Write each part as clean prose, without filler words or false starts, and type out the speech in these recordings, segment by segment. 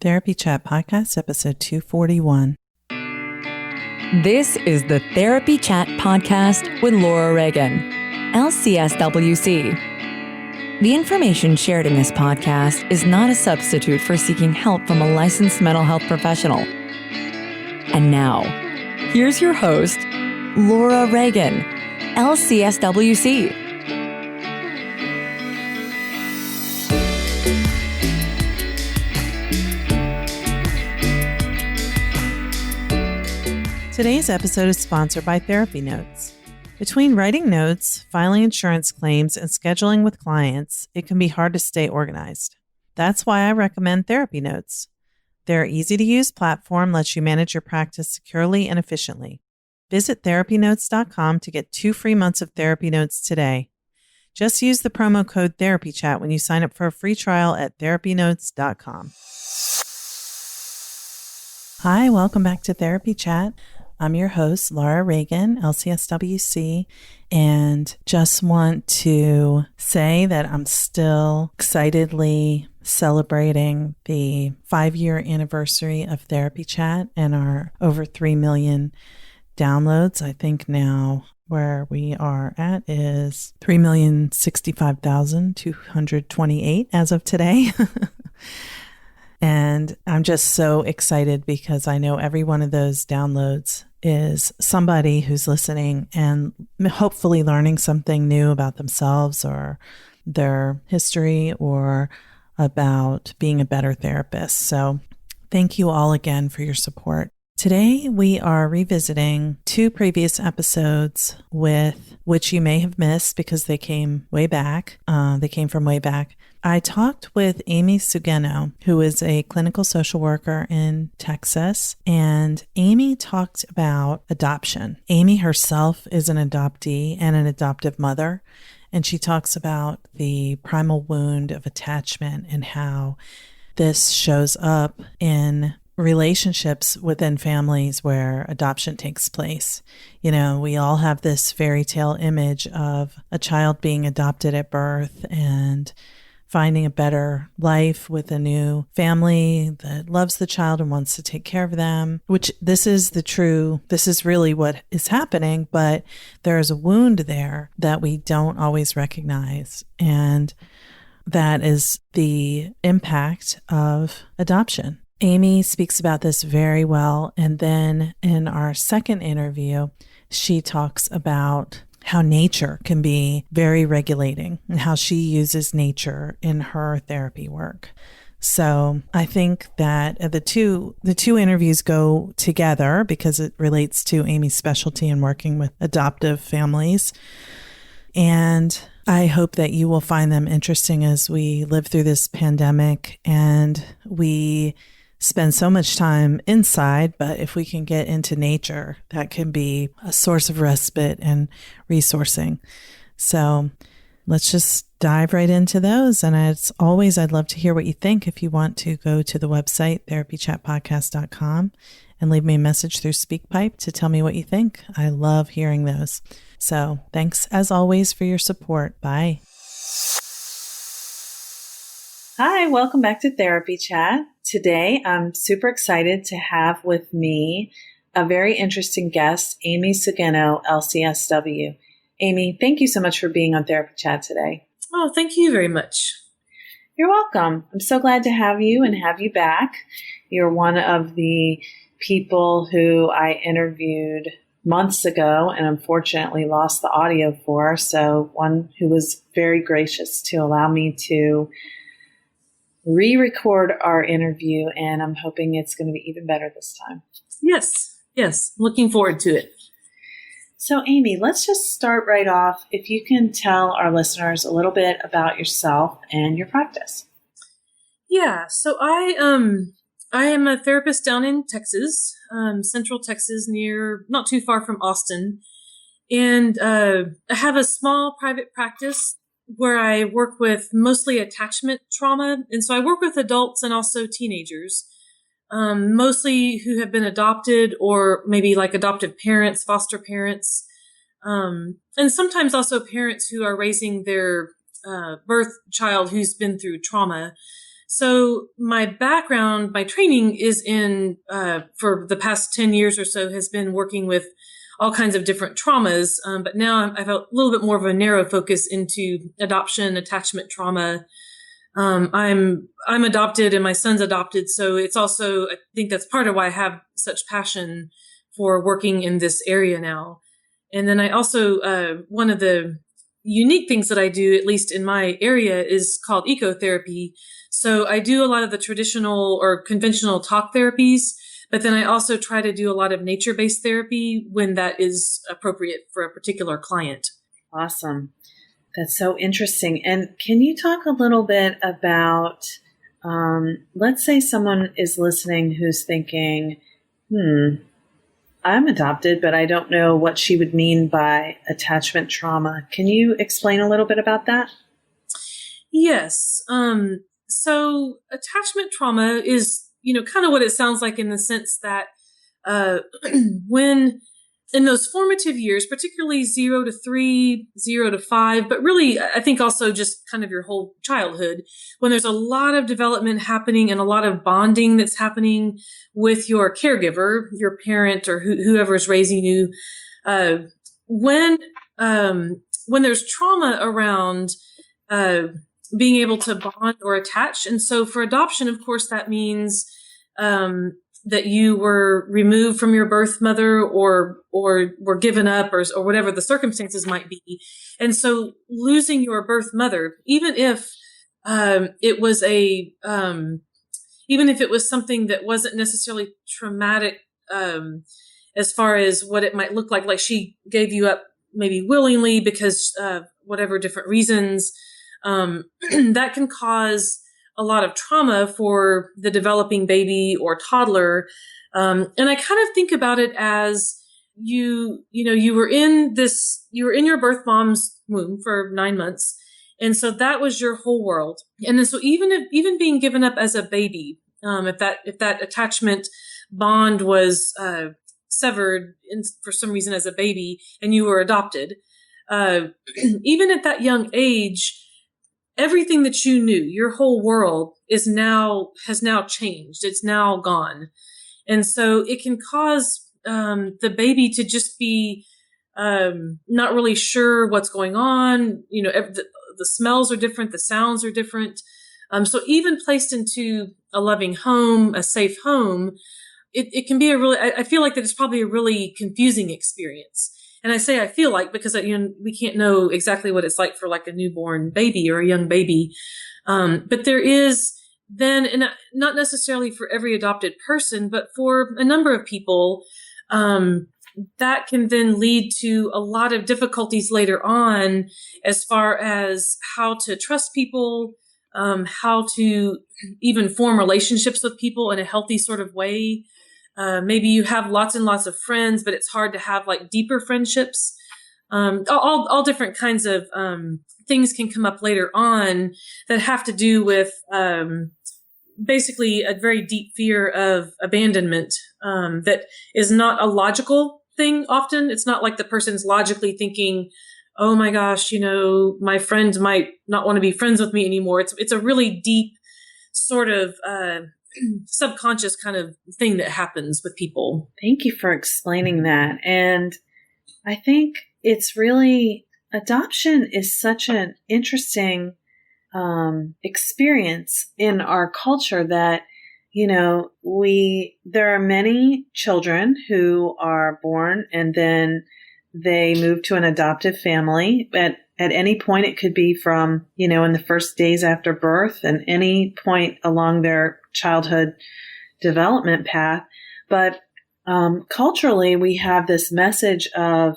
Therapy Chat Podcast, episode 241. This is the Therapy Chat Podcast with Laura Reagan, LCSW-C. The information shared in this podcast is not a substitute for seeking help from a licensed mental health professional. And now, here's your host, Laura Reagan, LCSW-C. Today's episode is sponsored by Therapy Notes. Between writing notes, filing insurance claims, and scheduling with clients, it can be hard to stay organized. That's why I recommend Therapy Notes. Their easy-to-use platform lets you manage your practice securely and efficiently. Visit therapynotes.com to get 2 free months of Therapy Notes today. Just use the promo code TherapyChat when you sign up for a free trial at therapynotes.com. Hi, welcome back to Therapy Chat. I'm your host, Laura Reagan, LCSW-C, and just want to say that I'm still excitedly celebrating the 5-year anniversary of Therapy Chat and our over 3 million downloads. I think now where we are at is 3,065,228 as of today. And I'm just so excited because I know every one of those downloads is somebody who's listening and hopefully learning something new about themselves or their history or about being a better therapist. So thank you all again for your support. Today, we are revisiting 2 previous episodes with which you may have missed because they came way back. They came from way back. I talked with Amy Sugeno, who is a clinical social worker in Texas, and Amy talked about adoption. Amy herself is an adoptee and an adoptive mother, and she talks about the primal wound of attachment and how this shows up in relationships within families where adoption takes place. You know, we all have this fairy tale image of a child being adopted at birth and finding a better life with a new family that loves the child and wants to take care of them, which this is really what is happening, but there is a wound there that we don't always recognize. And that is the impact of adoption. Amy speaks about this very well. And then in our second interview, she talks about how nature can be very regulating and how she uses nature in her therapy work. So I think that the two interviews go together because it relates to Amy's specialty in working with adoptive families. And I hope that you will find them interesting as we live through this pandemic and we spend so much time inside, but if we can get into nature, that can be a source of respite and resourcing. So let's just dive right into those. And as always, I'd love to hear what you think. If you want to go to the website, therapychatpodcast.com, and leave me a message through SpeakPipe to tell me what you think. I love hearing those. So thanks as always for your support. Bye. Hi, welcome back to Therapy Chat. Today, I'm super excited to have with me a very interesting guest, Amy Sugeno, LCSW. Amy, thank you so much for being on Therapy Chat today. Oh, thank you very much. You're welcome. I'm so glad to have you and have you back. You're one of the people who I interviewed months ago and unfortunately lost the audio for. So one who was very gracious to allow me to re-record our interview, and I'm hoping it's going to be even better this time. Yes. Looking forward to it. So, Amy, let's just start right off. If you can tell our listeners a little bit about yourself and your practice. Yeah. So I am a therapist down in Texas, Central Texas, not too far from Austin, and I have a small private practice where I work with mostly attachment trauma. And so I work with adults and also teenagers, mostly who have been adopted or maybe like adoptive parents, foster parents, and sometimes also parents who are raising their birth child who's been through trauma. So my background, my training is in, for the past 10 years or so, has been working with all kinds of different traumas. But now I've a little bit more of a narrow focus into adoption, attachment trauma. I'm adopted and my son's adopted. So it's also, I think that's part of why I have such passion for working in this area now. And then I also, one of the unique things that I do, at least in my area, is called ecotherapy. So I do a lot of the traditional or conventional talk therapies, but then I also try to do a lot of nature-based therapy when that is appropriate for a particular client. Awesome. That's so interesting. And can you talk a little bit about, let's say someone is listening who's thinking, I'm adopted, but I don't know what she would mean by attachment trauma. Can you explain a little bit about that? Yes. So attachment trauma is, kind of what it sounds like in the sense that when in those formative years, particularly 0 to 3, 0 to 5, but really, I think also just kind of your whole childhood, when there's a lot of development happening and a lot of bonding that's happening with your caregiver, your parent, or whoever's raising you, when there's trauma around being able to bond or attach. And so for adoption, of course, that means that you were removed from your birth mother or were given up or whatever the circumstances might be. And so losing your birth mother, even if it was something that wasn't necessarily traumatic as far as what it might look like she gave you up maybe willingly because whatever different reasons, that can cause a lot of trauma for the developing baby or toddler. And I kind of think about it as you were in your birth mom's womb for 9 months. And so that was your whole world. And then so even being given up as a baby, if that attachment bond was severed for some reason as a baby and you were adopted, even at that young age, everything that you knew, your whole world has now changed. It's now gone. And so it can cause the baby to just be not really sure what's going on. The smells are different. The sounds are different. So even placed into a loving home, a safe home, it can be I feel like that it's probably a really confusing experience. And I say I feel like because we can't know exactly what it's like for like a newborn baby or a young baby. But there is then, and not necessarily for every adopted person, but for a number of people, that can then lead to a lot of difficulties later on as far as how to trust people, how to even form relationships with people in a healthy sort of way. Maybe you have lots and lots of friends, but it's hard to have like deeper friendships. All different kinds of things can come up later on that have to do with basically a very deep fear of abandonment that is not a logical thing often. It's not like the person's logically thinking, oh my gosh, my friends might not want to be friends with me anymore. It's a really deep sort of subconscious kind of thing that happens with people. Thank you for explaining that. And I think it's really, adoption is such an interesting experience in our culture that, there are many children who are born and then they move to an adoptive family. At any point, it could be from, in the first days after birth and any point along their childhood development path. But culturally, we have this message of,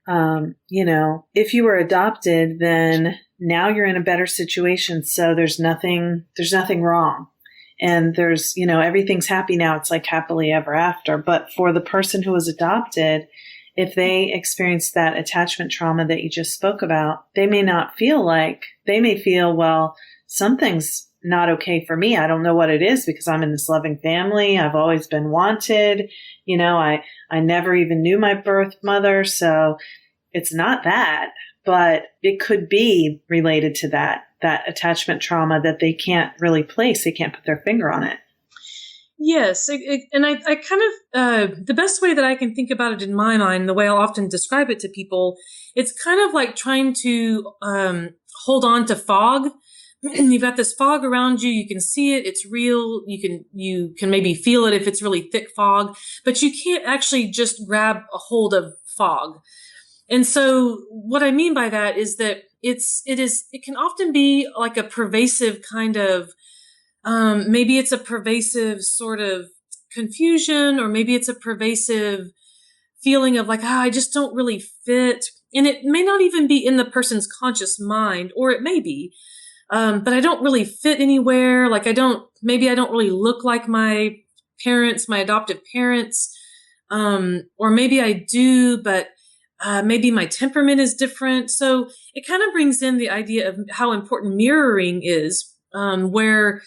if you were adopted, then now you're in a better situation. So there's nothing wrong. And there's, everything's happy now. It's like happily ever after. But for the person who was adopted, if they experience that attachment trauma that you just spoke about, they may feel, well, something's not okay for me. I don't know what it is because I'm in this loving family. I've always been wanted. I never even knew my birth mother. So it's not that, but it could be related to that that attachment trauma that they can't really place. They can't put their finger on it. Yes. And I kind of, the best way that I can think about it in my mind, the way I'll often describe it to people, it's kind of like trying to hold on to fog. You've got this fog around you. You can see it. It's real. You can maybe feel it if it's really thick fog, but you can't actually just grab a hold of fog. And so what I mean by that is that it can often be like a pervasive kind of, maybe it's a pervasive sort of confusion, or maybe it's a pervasive feeling of like, I just don't really fit. And it may not even be in the person's conscious mind, or it may be. But I don't really fit anywhere. Like maybe I don't really look like my parents, my adoptive parents. Or maybe I do, but maybe my temperament is different. So it kind of brings in the idea of how important mirroring is, where,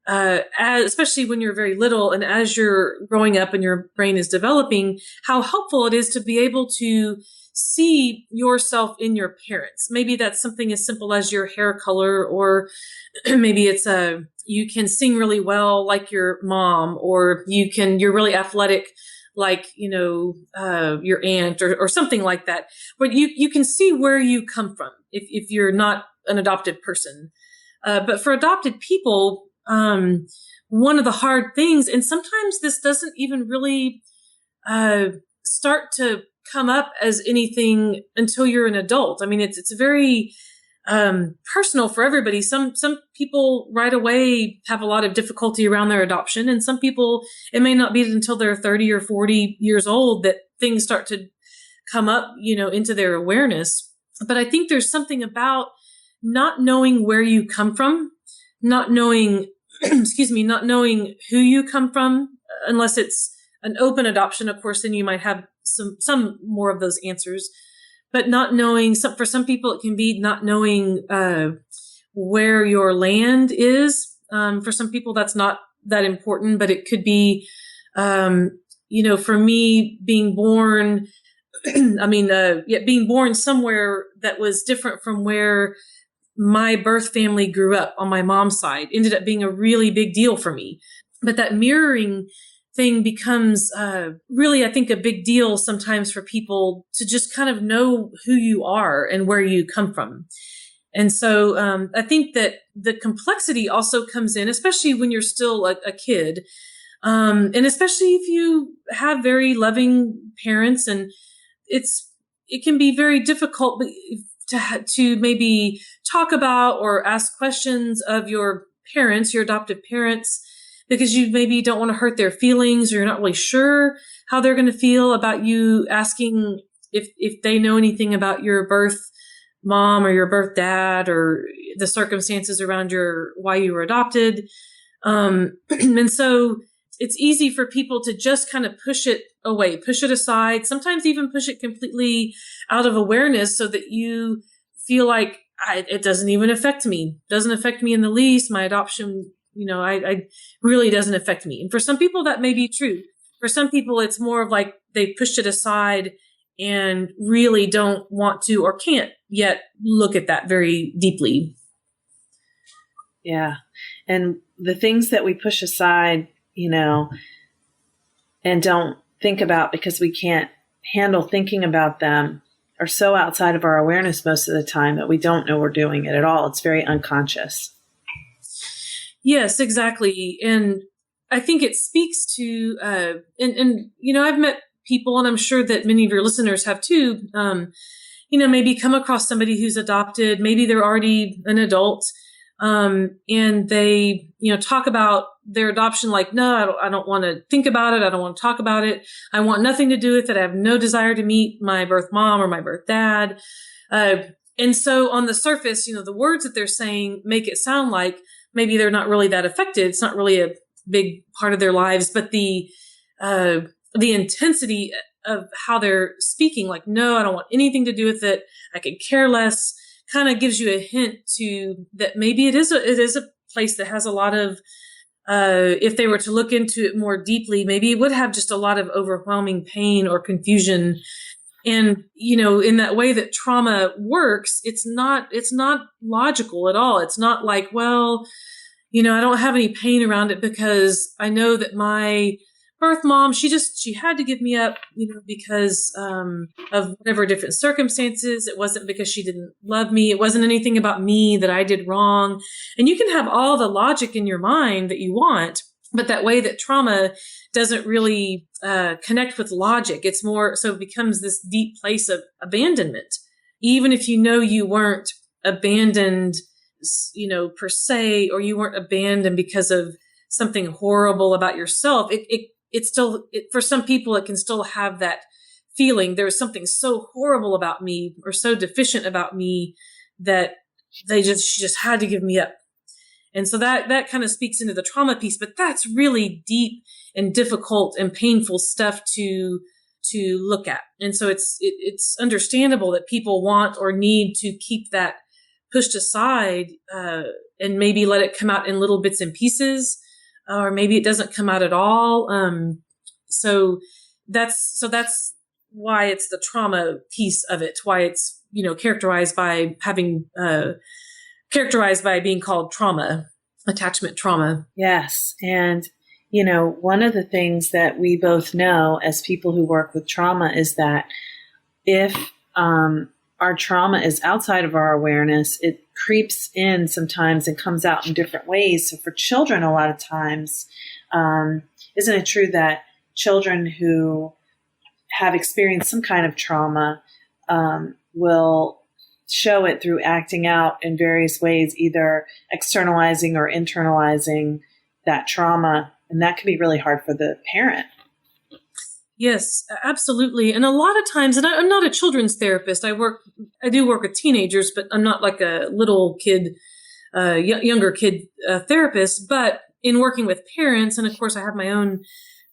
especially when you're very little and as you're growing up and your brain is developing, how helpful it is to be able to see yourself in your parents. Maybe that's something as simple as your hair color, or maybe it's you can sing really well like your mom, or you're really athletic like, your aunt or something like that. But you can see where you come from if you're not an adopted person. But for adopted people, one of the hard things, and sometimes this doesn't even really start to come up as anything until you're an adult. I mean, it's very personal for everybody. Some people right away have a lot of difficulty around their adoption, and some people, it may not be until they're 30 or 40 years old that things start to come up, into their awareness. But I think there's something about not knowing where you come from, not knowing, not knowing who you come from, unless it's an open adoption. Of course, then you might have some more of those answers, but not knowing, for some people, it can be not knowing where your land is. For some people, that's not that important, but it could be, for me, being born, being born somewhere that was different from where my birth family grew up on my mom's side ended up being a really big deal for me. But that mirroring thing becomes really, I think, a big deal sometimes for people to just kind of know who you are and where you come from. And so I think that the complexity also comes in, especially when you're still a kid, and especially if you have very loving parents, and it can be very difficult to maybe talk about or ask questions of your parents, your adoptive parents, because you maybe don't want to hurt their feelings, or you're not really sure how they're going to feel about you asking if they know anything about your birth mom or your birth dad, or the circumstances around why you were adopted. And so it's easy for people to just kind of push it away, push it aside, sometimes even push it completely out of awareness, so that you feel like it doesn't even affect me, doesn't affect me in the least. My adoption, I really doesn't affect me. And for some people that may be true. For some people, it's more of like they pushed it aside and really don't want to or can't yet look at that very deeply. Yeah. And the things that we push aside, and don't think about because we can't handle thinking about them, are so outside of our awareness most of the time that we don't know we're doing it at all. It's very unconscious. Yes, exactly. And I think it speaks to, I've met people, and I'm sure that many of your listeners have too, maybe come across somebody who's adopted, maybe they're already an adult, and they, talk about their adoption like, no, I don't want to think about it. I don't want to talk about it. I want nothing to do with it. I have no desire to meet my birth mom or my birth dad. And so on the surface, the words that they're saying make it sound like maybe they're not really that affected. It's not really a big part of their lives, but the intensity of how they're speaking, like, no, I don't want anything to do with it, I could care less, kind of gives you a hint to that maybe it is a place that has a lot of, if they were to look into it more deeply, maybe it would have just a lot of overwhelming pain or confusion. And, in that way that trauma works, it's not logical at all. It's not like, well, I don't have any pain around it because I know that my birth mom, she had to give me up, because of whatever different circumstances. It wasn't because she didn't love me. It wasn't anything about me that I did wrong. And you can have all the logic in your mind that you want, but that way that trauma doesn't really connect with logic. It's more, so it becomes this deep place of abandonment. Even if you weren't abandoned, per se, or you weren't abandoned because of something horrible about yourself, it's still, for some people, it can still have that feeling. There's something so horrible about me or so deficient about me that she just had to give me up. And so that kind of speaks into the trauma piece, but that's really deep and difficult and painful stuff to look at. And so it's understandable that people want or need to keep that pushed aside, and maybe let it come out in little bits and pieces, or maybe it doesn't come out at all. So that's why it's the trauma piece of it, why it's, characterized by being called trauma, attachment trauma. Yes. And, one of the things that we both know as people who work with trauma is that if our trauma is outside of our awareness, it creeps in sometimes and comes out in different ways. So for children, a lot of times, isn't it true that children who have experienced some kind of trauma will show it through acting out in various ways, either externalizing or internalizing that trauma. And that can be really hard for the parent. Yes, absolutely. And a lot of times, and I'm not a children's therapist. I do work with teenagers, but I'm not like a little kid, younger kid therapist. But in working with parents, and of course I have my own,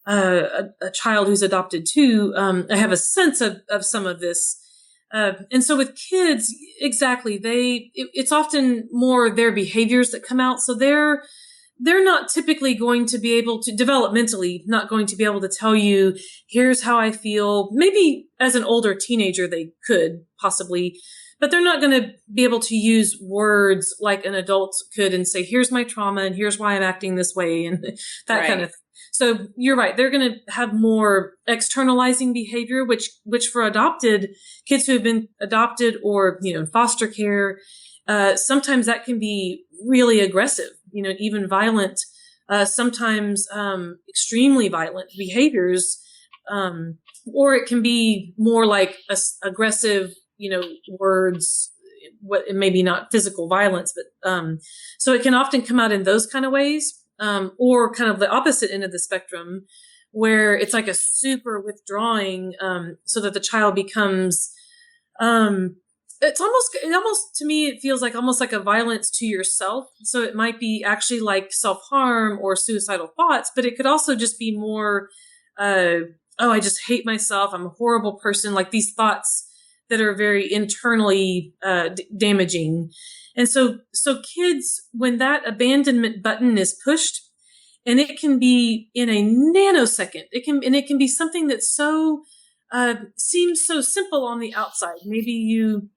a child who's adopted too, I have a sense of some of this. And so with kids, exactly, it's often more their behaviors that come out. So they're not typically going to be able to, developmentally, not going to be able to tell you, here's how I feel. Maybe as an older teenager, they could possibly, but they're not going to be able to use words like an adult could and say, here's my trauma and here's why I'm acting this way and that right. kind of thing. So you're right. They're going to have more externalizing behavior, which for kids who have been adopted or, in foster care, sometimes that can be really aggressive, even violent, sometimes, extremely violent behaviors. Or it can be more like aggressive, words, maybe not physical violence, but, so it can often come out in those kind of ways. Or kind of the opposite end of the spectrum where it's like a super withdrawing, so that the child becomes, it almost to me, it feels like almost like a violence to yourself. So it might be actually like self-harm or suicidal thoughts, but it could also just be more, I just hate myself. I'm a horrible person. Like these thoughts that are very internally, damaging. And so kids, when that abandonment button is pushed, and it can be in a nanosecond, it can be something that's so, seems so simple on the outside. Maybe you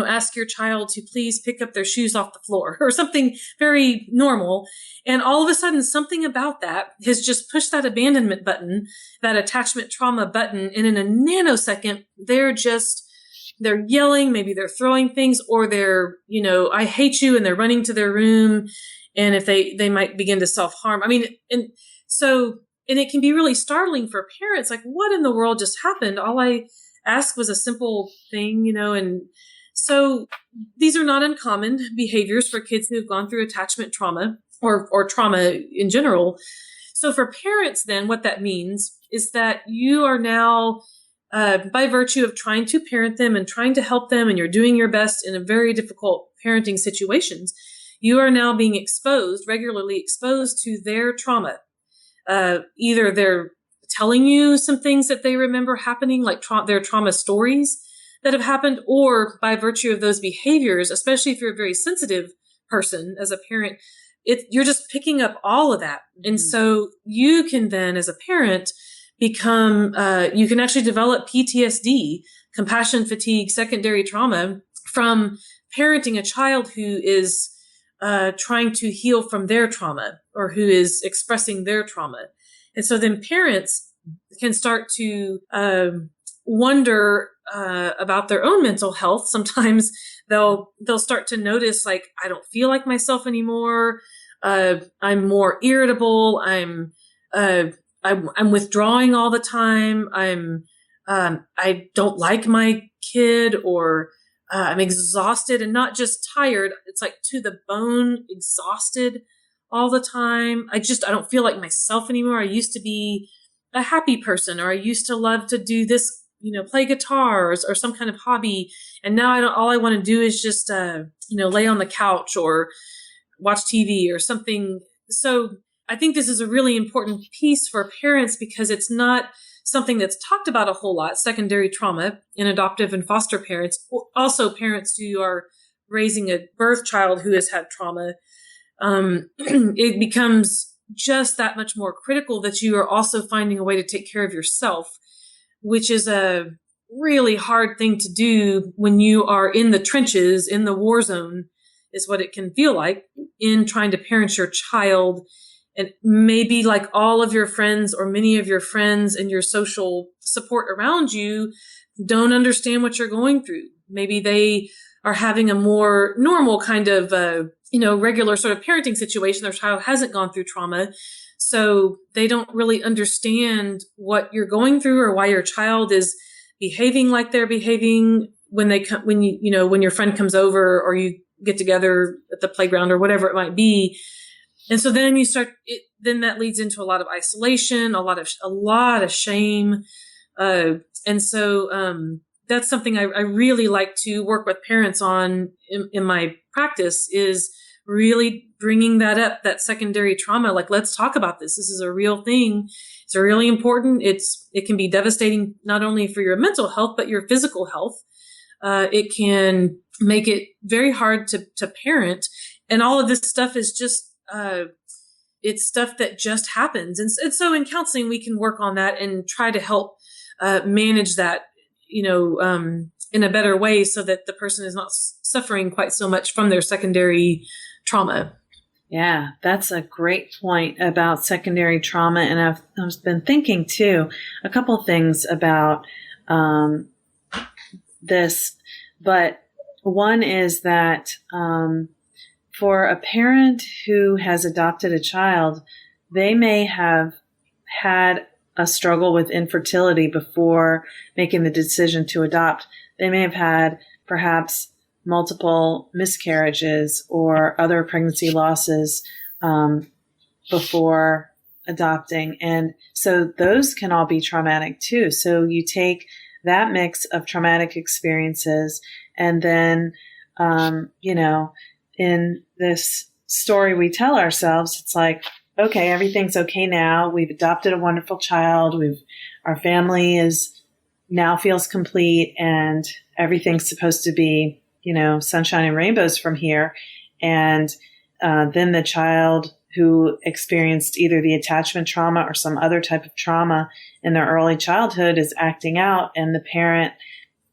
ask your child to please pick up their shoes off the floor or something very normal. And all of a sudden, something about that has just pushed that abandonment button, that attachment trauma button. And in a nanosecond, they're yelling, maybe they're throwing things, or they're, I hate you, and they're running to their room. And if they might begin to self-harm. I mean, and it can be really startling for parents. Like, what in the world just happened? All I asked was a simple thing, and so these are not uncommon behaviors for kids who have gone through attachment trauma or trauma in general. So for parents, then what that means is that you are now, by virtue of trying to parent them and trying to help them, and you're doing your best in a very difficult parenting situations, you are now being regularly exposed to their trauma. Either they're telling you some things that they remember happening, like their trauma stories that have happened, or by virtue of those behaviors, especially if you're a very sensitive person as a parent, you're just picking up all of that. And so you can then, as a parent, you can actually develop PTSD compassion fatigue, secondary trauma from parenting a child who is trying to heal from their trauma or who is expressing their trauma. And so then parents can start to wonder about their own mental health. Sometimes they'll start to notice, like, I don't feel like myself anymore. I'm more irritable. I'm withdrawing all the time. I don't like my kid, or I'm exhausted, and not just tired. It's like to the bone, exhausted all the time. I don't feel like myself anymore. I used to be a happy person, or I used to love to do this, play guitar or some kind of hobby. And now all I want to do is just, lay on the couch or watch TV or something. So I think this is a really important piece for parents, because it's not something that's talked about a whole lot, secondary trauma in adoptive and foster parents, also parents who are raising a birth child who has had trauma. It becomes just that much more critical that you are also finding a way to take care of yourself, which is a really hard thing to do when you are in the trenches, in the war zone, is what it can feel like in trying to parent your child. And maybe like all of your friends or many of your friends and your social support around you don't understand what you're going through. Maybe they are having a more normal kind of, regular sort of parenting situation. Their child hasn't gone through trauma. So they don't really understand what you're going through or why your child is behaving like they're behaving when your friend comes over or you get together at the playground or whatever it might be. And so then then that leads into a lot of isolation, a lot of shame. And so, that's something I really like to work with parents on in my practice, is really bringing that up, that secondary trauma. Like, let's talk about this. This is a real thing. It's really important. It can be devastating, not only for your mental health, but your physical health. It can make it very hard to parent. And all of this stuff is just, it's stuff that just happens. And so in counseling, we can work on that and try to help manage that, in a better way, so that the person is not suffering quite so much from their secondary trauma. Yeah, that's a great point about secondary trauma. And I've been thinking too, a couple things about this, but one is that for a parent who has adopted a child, they may have had a struggle with infertility before making the decision to adopt. They may have had perhaps multiple miscarriages or other pregnancy losses before adopting. And so those can all be traumatic too. So you take that mix of traumatic experiences, and then, in this story we tell ourselves, it's like, okay, everything's okay now. We've adopted a wonderful child. Our family now feels complete, and everything's supposed to be, sunshine and rainbows from here. And then the child who experienced either the attachment trauma or some other type of trauma in their early childhood is acting out, and the parent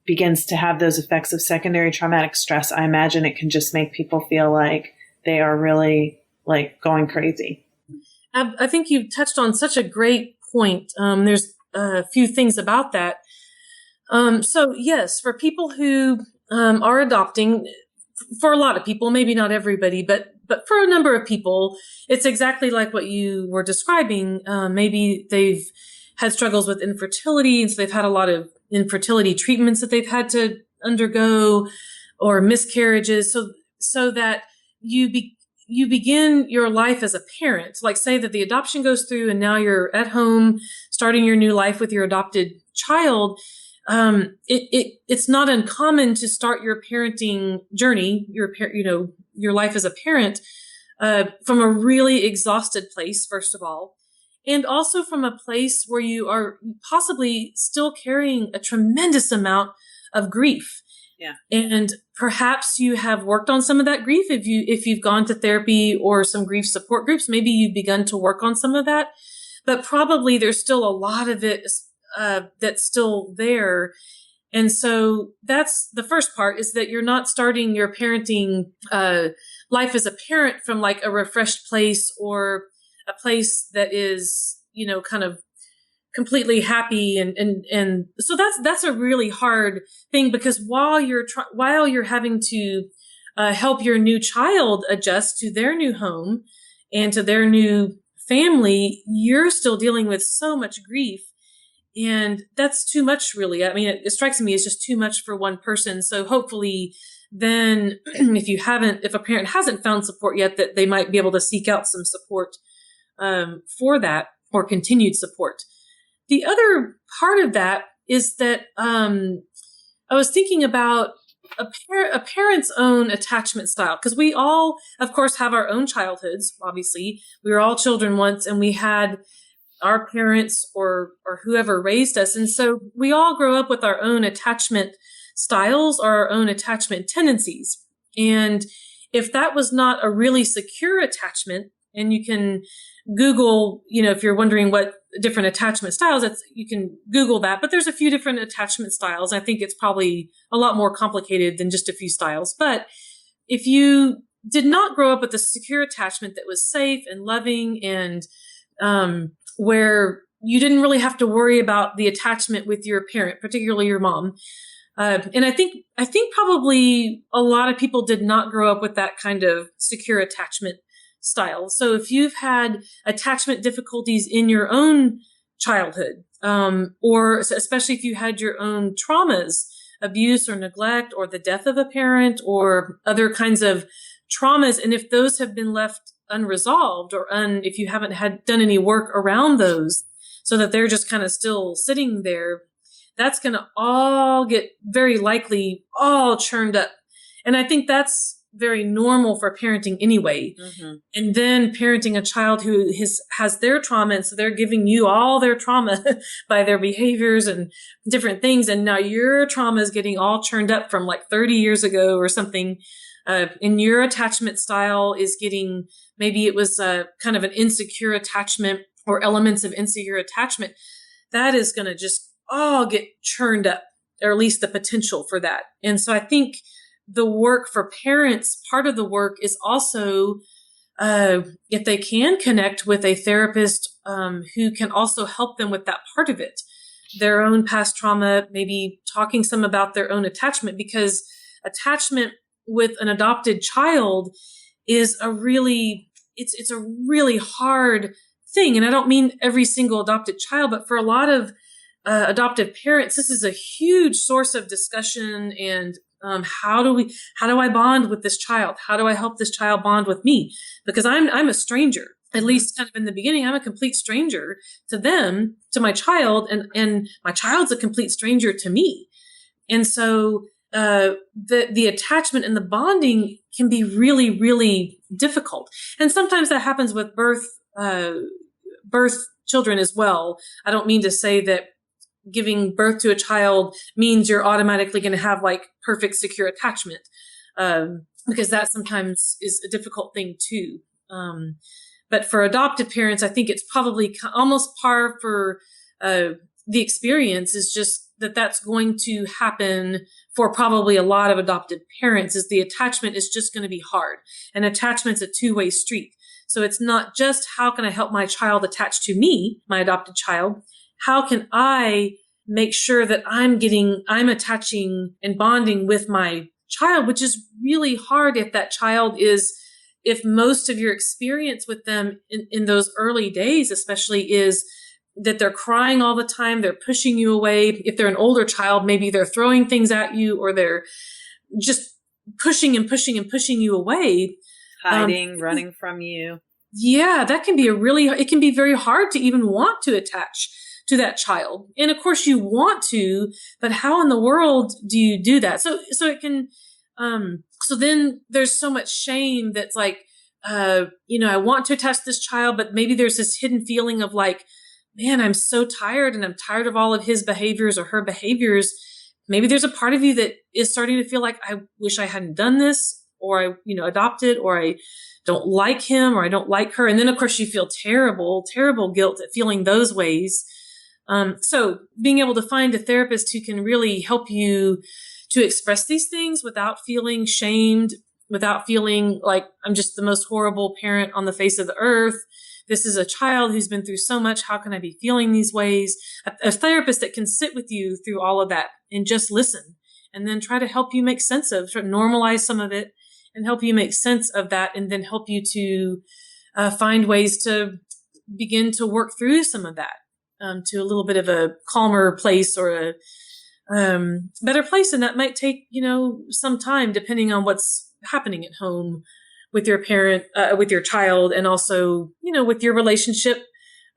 begins to have those effects of secondary traumatic stress. I imagine it can just make people feel like they are really like going crazy. I think you've touched on such a great point. There's a few things about that. So yes, for people who are adopting, for a lot of people, maybe not everybody, but for a number of people, it's exactly like what you were describing. Maybe they've had struggles with infertility, and so they've had a lot of infertility treatments that they've had to undergo, or miscarriages, so that you begin your life as a parent. Like, say that the adoption goes through and now you're at home starting your new life with your adopted child. It's not uncommon to start your parenting journey, your life as a parent, from a really exhausted place, first of all, and also from a place where you are possibly still carrying a tremendous amount of grief. Yeah. And perhaps you have worked on some of that grief. If you've gone to therapy or some grief support groups, maybe you've begun to work on some of that, but probably there's still a lot of it that's still there. And so that's the first part, is that you're not starting your parenting life as a parent from like a refreshed place or a place that is, kind of completely happy. And so that's a really hard thing, because while you're having to help your new child adjust to their new home and to their new family, you're still dealing with so much grief. And that's too much, really. I mean, it strikes me as just too much for one person. So hopefully then if a parent hasn't found support yet, that they might be able to seek out some support for that, or continued support. The other part of that is that I was thinking about a parent's own attachment style, because we all, of course, have our own childhoods. Obviously, we were all children once, and we had our parents or whoever raised us. And so we all grow up with our own attachment styles or our own attachment tendencies. And if that was not a really secure attachment, and you can Google, if you're wondering what different attachment styles, you can Google that, but there's a few different attachment styles. I think it's probably a lot more complicated than just a few styles. But if you did not grow up with a secure attachment that was safe and loving, and where you didn't really have to worry about the attachment with your parent, particularly your mom. And I think probably a lot of people did not grow up with that kind of secure attachment style. So if you've had attachment difficulties in your own childhood, or especially if you had your own traumas, abuse or neglect, or the death of a parent, or other kinds of traumas, and if those have been left unresolved, or if you haven't done any work around those, so that they're just kind of still sitting there, that's going to all get very likely all churned up. And I think that's very normal for parenting anyway. Mm-hmm. And then parenting a child who has their trauma, and so they're giving you all their trauma by their behaviors and different things. And now your trauma is getting all churned up from like 30 years ago or something. And your attachment style is getting, maybe it was kind of an insecure attachment or elements of insecure attachment. That is going to just all get churned up, or at least the potential for that. And so I think the work for parents, part of the work is also, if they can connect with a therapist who can also help them with that part of it, their own past trauma, maybe talking some about their own attachment, because attachment with an adopted child is it's a really hard thing. And I don't mean every single adopted child, but for a lot of adoptive parents, this is a huge source of discussion. And how do I bond with this child? How do I help this child bond with me? Because I'm a stranger, at least kind of in the beginning. I'm a complete stranger to them, to my child, and my child's a complete stranger to me. And so the attachment and the bonding can be really, really difficult. And sometimes that happens with birth children as well. I don't mean to say that giving birth to a child means you're automatically going to have like perfect secure attachment, because that sometimes is a difficult thing too. But for adoptive parents, I think it's probably almost par for the experience, is just that's going to happen for probably a lot of adopted parents, is the attachment is just going to be hard. And attachment's a two-way street. So it's not just how can I help my child attach to me, my adopted child? How can I make sure that I'm attaching and bonding with my child, which is really hard if most of your experience with them in those early days, especially, is that they're crying all the time, they're pushing you away. If they're an older child, maybe they're throwing things at you, or they're just pushing and pushing and pushing you away. Hiding, running from you. Yeah, that can be it can be very hard to even want to attach to that child. And of course you want to, but how in the world do you do that? So it can, so then there's so much shame that's like, I want to attach to this child, but maybe there's this hidden feeling of like, man, I'm so tired, and I'm tired of all of his behaviors or her behaviors. Maybe there's a part of you that is starting to feel like, I wish I hadn't done this, or I, adopted, or I don't like him, or I don't like her. And then of course you feel terrible, terrible guilt at feeling those ways. So being able to find a therapist who can really help you to express these things without feeling shamed, without feeling like I'm just the most horrible parent on the face of the earth. This is a child who's been through so much. How can I be feeling these ways? A therapist that can sit with you through all of that and just listen and then try to help you make sense of, try to normalize some of it and help you make sense of that, and then help you to find ways to begin to work through some of that to a little bit of a calmer place or a better place. And that might take, some time depending on what's happening at home with your parent, with your child, and also, with your relationship.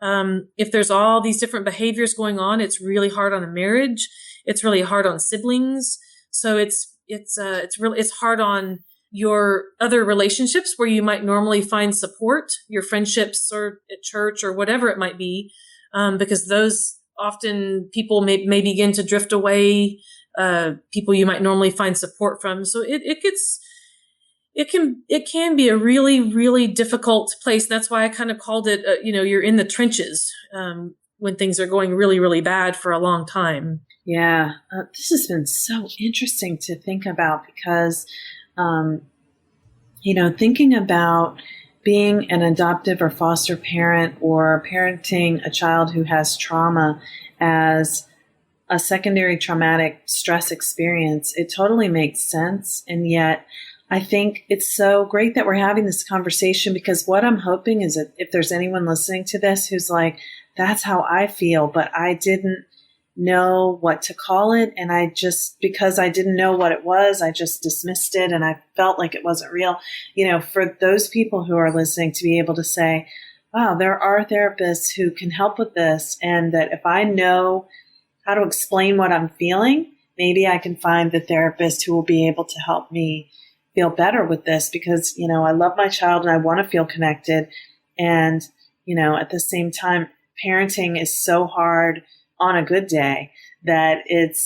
If there's all these different behaviors going on, it's really hard on a marriage. It's really hard on siblings. So it's hard on your other relationships where you might normally find support, your friendships or at church or whatever it might be, because those often people may begin to drift away, people you might normally find support from. So it can be a really, really difficult place. That's why I kind of called it, you're in the trenches when things are going really, really bad for a long time. Yeah, this has been so interesting to think about because, thinking about being an adoptive or foster parent or parenting a child who has trauma as a secondary traumatic stress experience, it totally makes sense. And yet I think it's so great that we're having this conversation, because what I'm hoping is that if there's anyone listening to this who's like, that's how I feel, but I didn't know what to call it. And because I didn't know what it was, I just dismissed it and I felt like it wasn't real. For those people who are listening to be able to say, wow, there are therapists who can help with this. And that if I know how to explain what I'm feeling, maybe I can find the therapist who will be able to help me feel better with this, because, I love my child and I want to feel connected. And, at the same time, parenting is so hard on a good day that it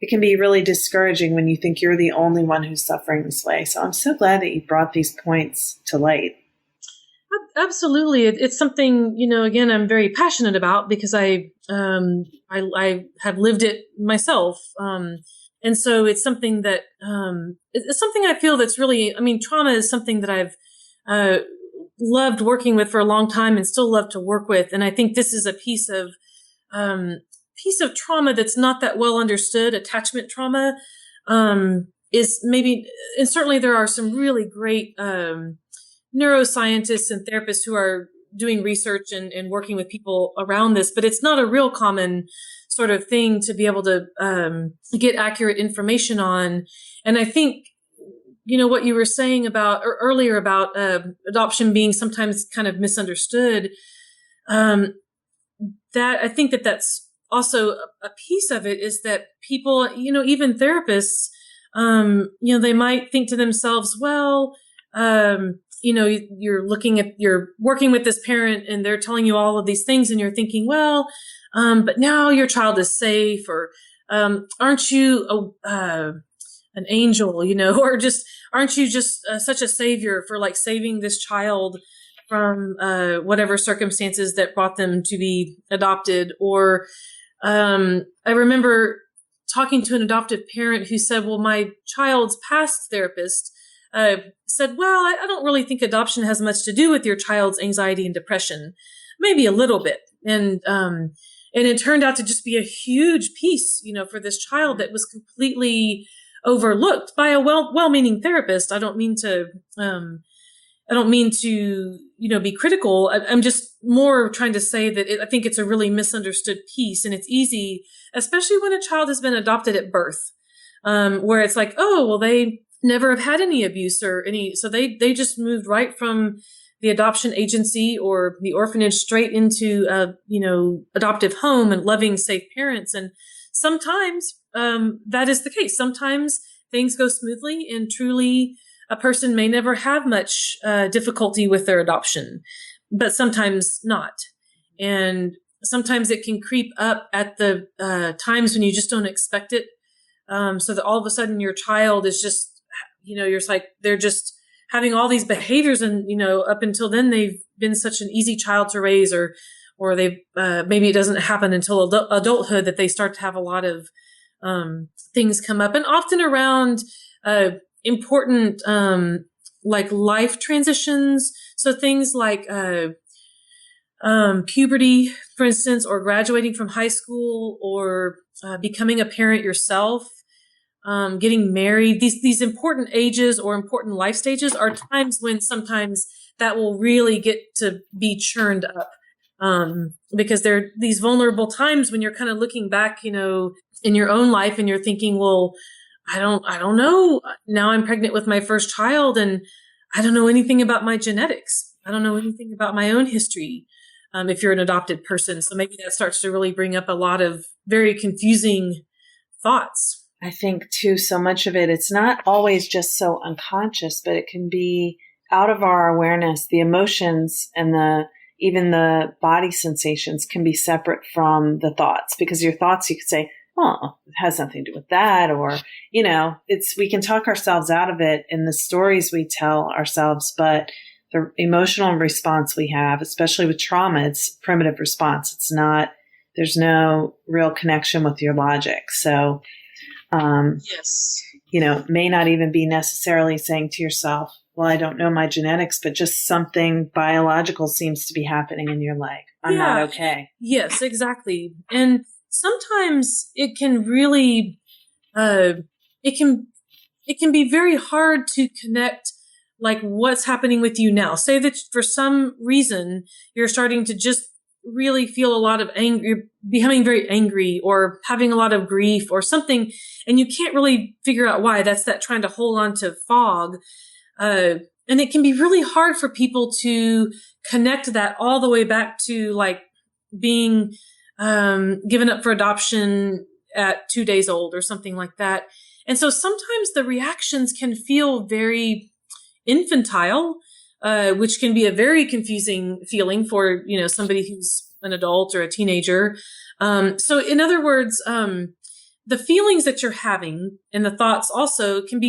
can be really discouraging when you think you're the only one who's suffering this way. So I'm so glad that you brought these points to light. Absolutely. It's something, again, I'm very passionate about because I have lived it myself. And so it's something that, it's something I feel that's really, trauma is something that I've, loved working with for a long time and still love to work with. And I think this is a piece of trauma that's not that well understood. Attachment trauma, is maybe, and certainly there are some really great, neuroscientists and therapists who are doing research and working with people around this, but it's not a real common sort of thing to be able to get accurate information on. And I think, what you were saying about earlier about adoption being sometimes kind of misunderstood, that I think that's also a piece of it, is that people, even therapists, they might think to themselves, well, you're working with this parent and they're telling you all of these things and you're thinking, well, but now your child is safe, or aren't you an angel, or just aren't you just such a savior for like saving this child from whatever circumstances that brought them to be adopted? Or I remember talking to an adoptive parent who said, well, my child's past therapist said, well, I don't really think adoption has much to do with your child's anxiety and depression, maybe a little bit. And it turned out to just be a huge piece, for this child that was completely overlooked by a well-meaning therapist. I don't mean to, be critical. I'm just more trying to say that I think it's a really misunderstood piece, and it's easy, especially when a child has been adopted at birth, where it's like, oh, well, they never have had any abuse or so they just moved right from the adoption agency or the orphanage straight into adoptive home and loving, safe parents. And sometimes that is the case. Sometimes things go smoothly and truly a person may never have much difficulty with their adoption, but sometimes not. And sometimes it can creep up at the times when you just don't expect it. So that all of a sudden your child is just, you're like, they're just having all these behaviors and, up until then they've been such an easy child to raise or or they maybe it doesn't happen until adulthood that they start to have a lot of things come up, and often around important like life transitions. So things like puberty, for instance, or graduating from high school, or becoming a parent yourself, getting married. These important ages or important life stages are times when sometimes that will really get to be churned up, because they're these vulnerable times when you're kind of looking back, in your own life, and you're thinking, well, I don't know. Now I'm pregnant with my first child, and I don't know anything about my genetics. I don't know anything about my own history. If you're an adopted person. So maybe that starts to really bring up a lot of very confusing thoughts. I think too, so much of it, it's not always just so unconscious, but it can be out of our awareness. The emotions and even the body sensations can be separate from the thoughts, because your thoughts, you could say, oh, it has nothing to do with that. Or, we can talk ourselves out of it in the stories we tell ourselves, but the emotional response we have, especially with trauma, it's primitive response. There's no real connection with your logic. So, yes, may not even be necessarily saying to yourself, well, I don't know my genetics, but just something biological seems to be happening in your leg. I'm not okay. Yes, exactly. And sometimes it can really, it can be very hard to connect like what's happening with you now. Say that for some reason you're starting to just really feel a lot of anger, you're becoming very angry or having a lot of grief or something, and you can't really figure out why. That's that trying to hold on to fog. And it can be really hard for people to connect that all the way back to like being given up for adoption at 2 days old or something like that. And so sometimes the reactions can feel very infantile, which can be a very confusing feeling for, somebody who's an adult or a teenager. So in other words, the feelings that you're having and the thoughts also can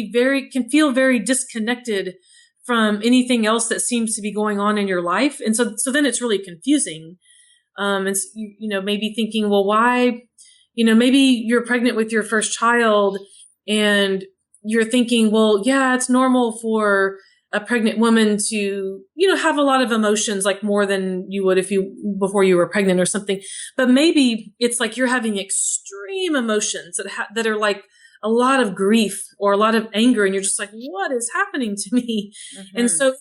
feel very disconnected from anything else that seems to be going on in your life. And so then it's really confusing. And maybe thinking, well, why, maybe you're pregnant with your first child and you're thinking, well, yeah, it's normal for a pregnant woman to, have a lot of emotions, like more than you would before you were pregnant or something. But maybe it's like you're having extreme emotions that are like a lot of grief or a lot of anger. And you're just like, what is happening to me? Mm-hmm. And so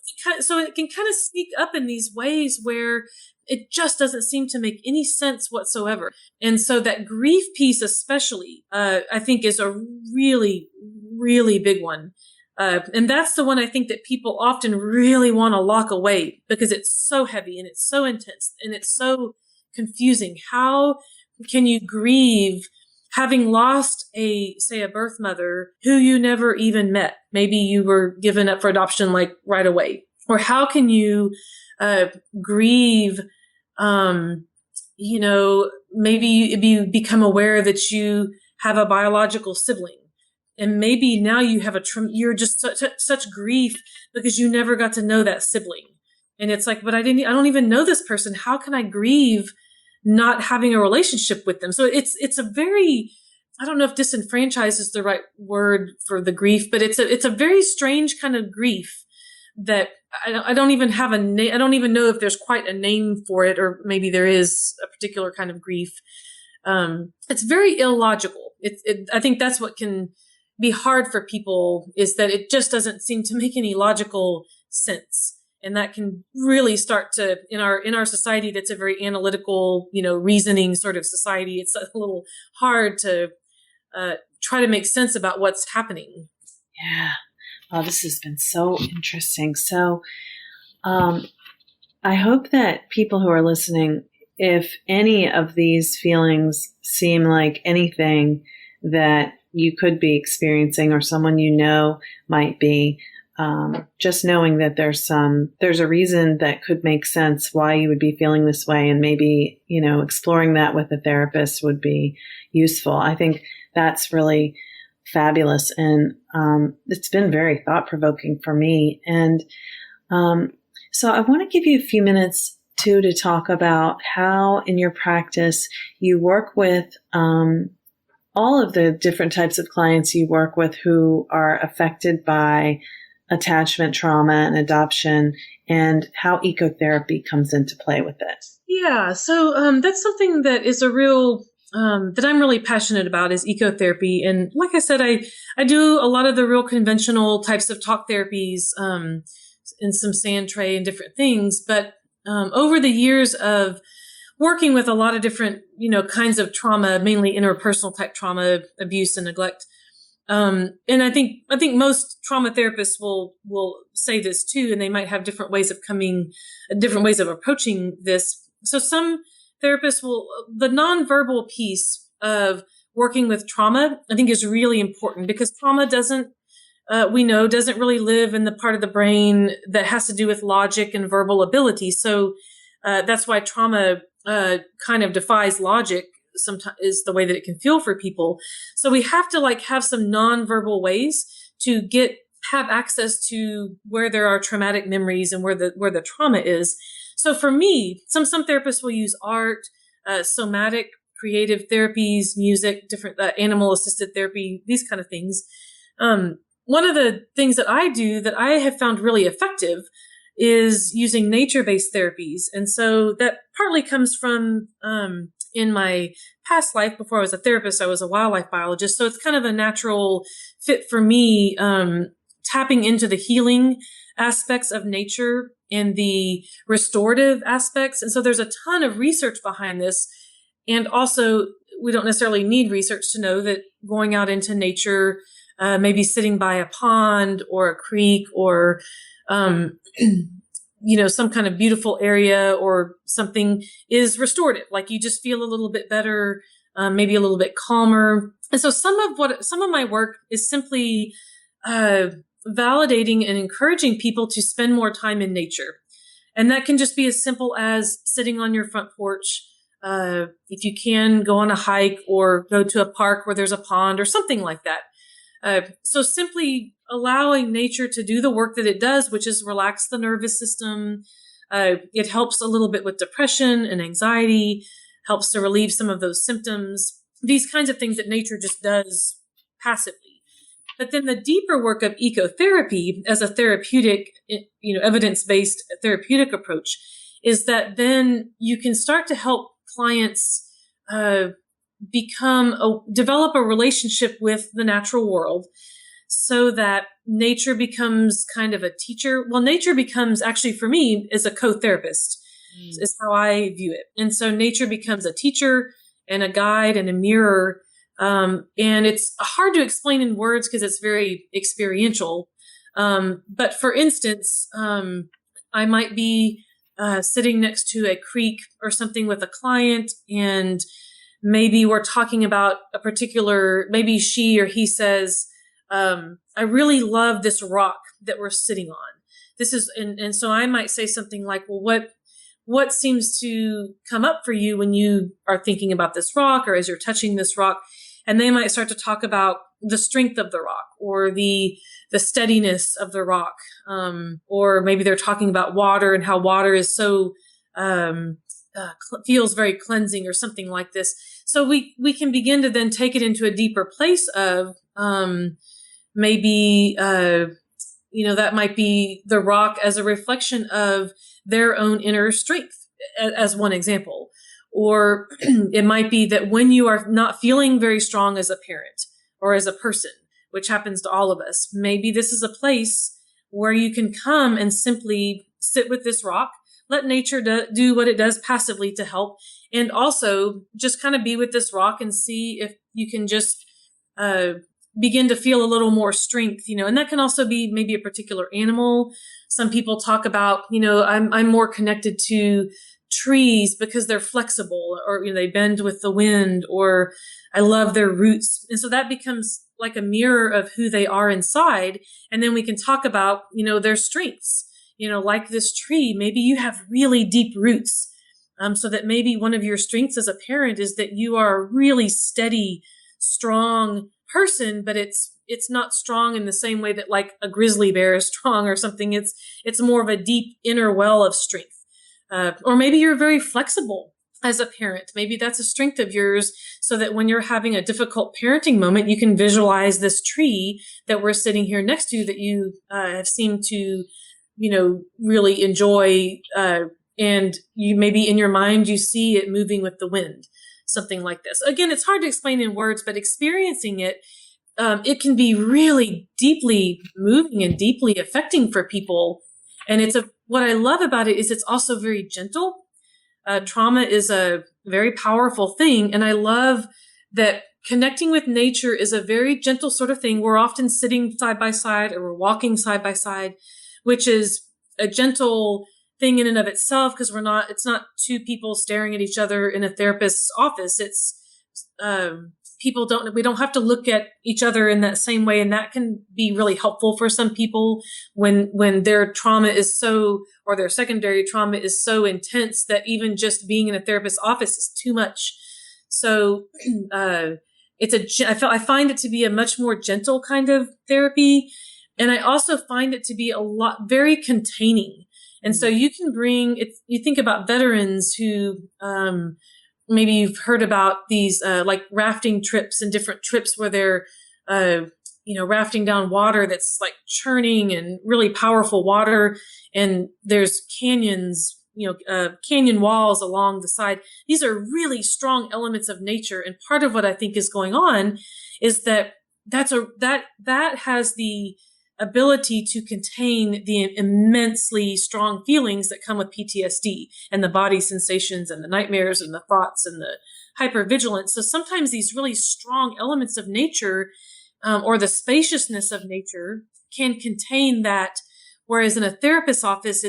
it can kind of sneak up in these ways where it just doesn't seem to make any sense whatsoever. And so that grief piece, especially, I think is a really, really big one. And that's the one I think that people often really want to lock away because it's so heavy and it's so intense and it's so confusing. How can you grieve having lost a birth mother who you never even met? Maybe you were given up for adoption like right away. Or how can you grieve, maybe you become aware that you have a biological sibling. And maybe now you have you're just such grief because you never got to know that sibling. And it's like, but I don't even know this person. How can I grieve not having a relationship with them? So it's a very, I don't know if disenfranchised is the right word for the grief, but it's a very strange kind of grief that I don't even have a name. I don't even know if there's quite a name for it, or maybe there is a particular kind of grief. It's very illogical. I think that's what can be hard for people, is that it just doesn't seem to make any logical sense. And that can really start to, in our society, that's a very analytical, reasoning sort of society. It's a little hard to try to make sense about what's happening. Yeah. Oh, this has been so interesting. So I hope that people who are listening, if any of these feelings seem like anything that you could be experiencing or someone might be, just knowing that there's a reason that could make sense why you would be feeling this way, and maybe, exploring that with a therapist would be useful. I think that's really fabulous. And it's been very thought-provoking for me. And so I want to give you a few minutes too, to talk about how in your practice you work with all of the different types of clients you work with who are affected by attachment trauma and adoption, and how ecotherapy comes into play with it. Yeah, so that's something that is a real that I'm really passionate about, is ecotherapy. And like I said, I do a lot of the real conventional types of talk therapies and some sand tray and different things. But over the years of working with a lot of different, kinds of trauma, mainly interpersonal type trauma, abuse and neglect. And I think most trauma therapists will say this too, and they might have different ways of approaching this. So some therapists the nonverbal piece of working with trauma, I think, is really important, because trauma doesn't really live in the part of the brain that has to do with logic and verbal ability. So that's why trauma kind of defies logic. Sometimes is the way that it can feel for people. So we have to have some nonverbal ways to have access to where there are traumatic memories and where the trauma is. So for me, some therapists will use art, somatic, creative therapies, music, different animal assisted therapy, these kind of things. One of the things that I do that I have found really effective is using nature-based therapies. And so that partly comes from, in my past life, before I was a therapist, I was a wildlife biologist. So it's kind of a natural fit for me, tapping into the healing aspects of nature and the restorative aspects. And so there's a ton of research behind this. And also, we don't necessarily need research to know that going out into nature, maybe sitting by a pond or a creek or, some kind of beautiful area or something is restorative. You just feel a little bit better, maybe a little bit calmer. And so some of my work is simply, validating and encouraging people to spend more time in nature. And that can just be as simple as sitting on your front porch. If you can, go on a hike or go to a park where there's a pond or something like that. So simply allowing nature to do the work that it does, which is relax the nervous system. It helps a little bit with depression and anxiety, helps to relieve some of those symptoms, these kinds of things that nature just does passively. But then the deeper work of ecotherapy as a therapeutic, evidence-based therapeutic approach is that then you can start to help clients develop a relationship with the natural world, so that nature becomes kind of a teacher. Well, nature becomes, actually for me, is a co-therapist, is how I view it. And so nature becomes a teacher and a guide and a mirror. And it's hard to explain in words because it's very experiential. But for instance, I might be sitting next to a creek or something with a client, and maybe we're talking about a particular, maybe she or he says, I really love this rock that we're sitting on. This is, and so I might say something like, well, what seems to come up for you when you are thinking about this rock or as you're touching this rock? And they might start to talk about the strength of the rock or the steadiness of the rock. Or maybe they're talking about water and how water is so, feels very cleansing or something like this. So we can begin to then take it into a deeper place of, maybe, that might be the rock as a reflection of their own inner strength, as one example. Or it might be that when you are not feeling very strong as a parent or as a person, which happens to all of us, maybe this is a place where you can come and simply sit with this rock, let nature do what it does passively to help, and also just kind of be with this rock and see if you can just begin to feel a little more strength, and that can also be maybe a particular animal. Some people talk about, I'm more connected to trees because they're flexible, or they bend with the wind, or I love their roots. And so that becomes like a mirror of who they are inside. And then we can talk about, their strengths, like this tree, maybe you have really deep roots. So that maybe one of your strengths as a parent is that you are a really steady, strong person, but it's not strong in the same way that like a grizzly bear is strong or something. It's more of a deep inner well of strength. Or maybe you're very flexible as a parent. Maybe that's a strength of yours, so that when you're having a difficult parenting moment, you can visualize this tree that we're sitting here next to that you have seemed to, really enjoy. And you maybe in your mind, you see it moving with the wind, something like this. Again, it's hard to explain in words, but experiencing it, it can be really deeply moving and deeply affecting for people. And what I love about it is it's also very gentle. Trauma is a very powerful thing. And I love that connecting with nature is a very gentle sort of thing. We're often sitting side by side, or we're walking side by side, which is a gentle thing in and of itself, because it's not two people staring at each other in a therapist's office. It's, we don't have to look at each other in that same way. And that can be really helpful for some people when their trauma is or their secondary trauma is so intense that even just being in a therapist's office is too much. So, I find it to be a much more gentle kind of therapy. And I also find it to be very containing. And so you can you think about veterans who, maybe you've heard about these, like rafting trips and different trips where they're, rafting down water that's like churning and really powerful water. And there's canyons, canyon walls along the side. These are really strong elements of nature. And part of what I think is going on is that that has the ability to contain the immensely strong feelings that come with PTSD and the body sensations and the nightmares and the thoughts and the hypervigilance. So sometimes these really strong elements of nature, or the spaciousness of nature, can contain that. Whereas in a therapist's office,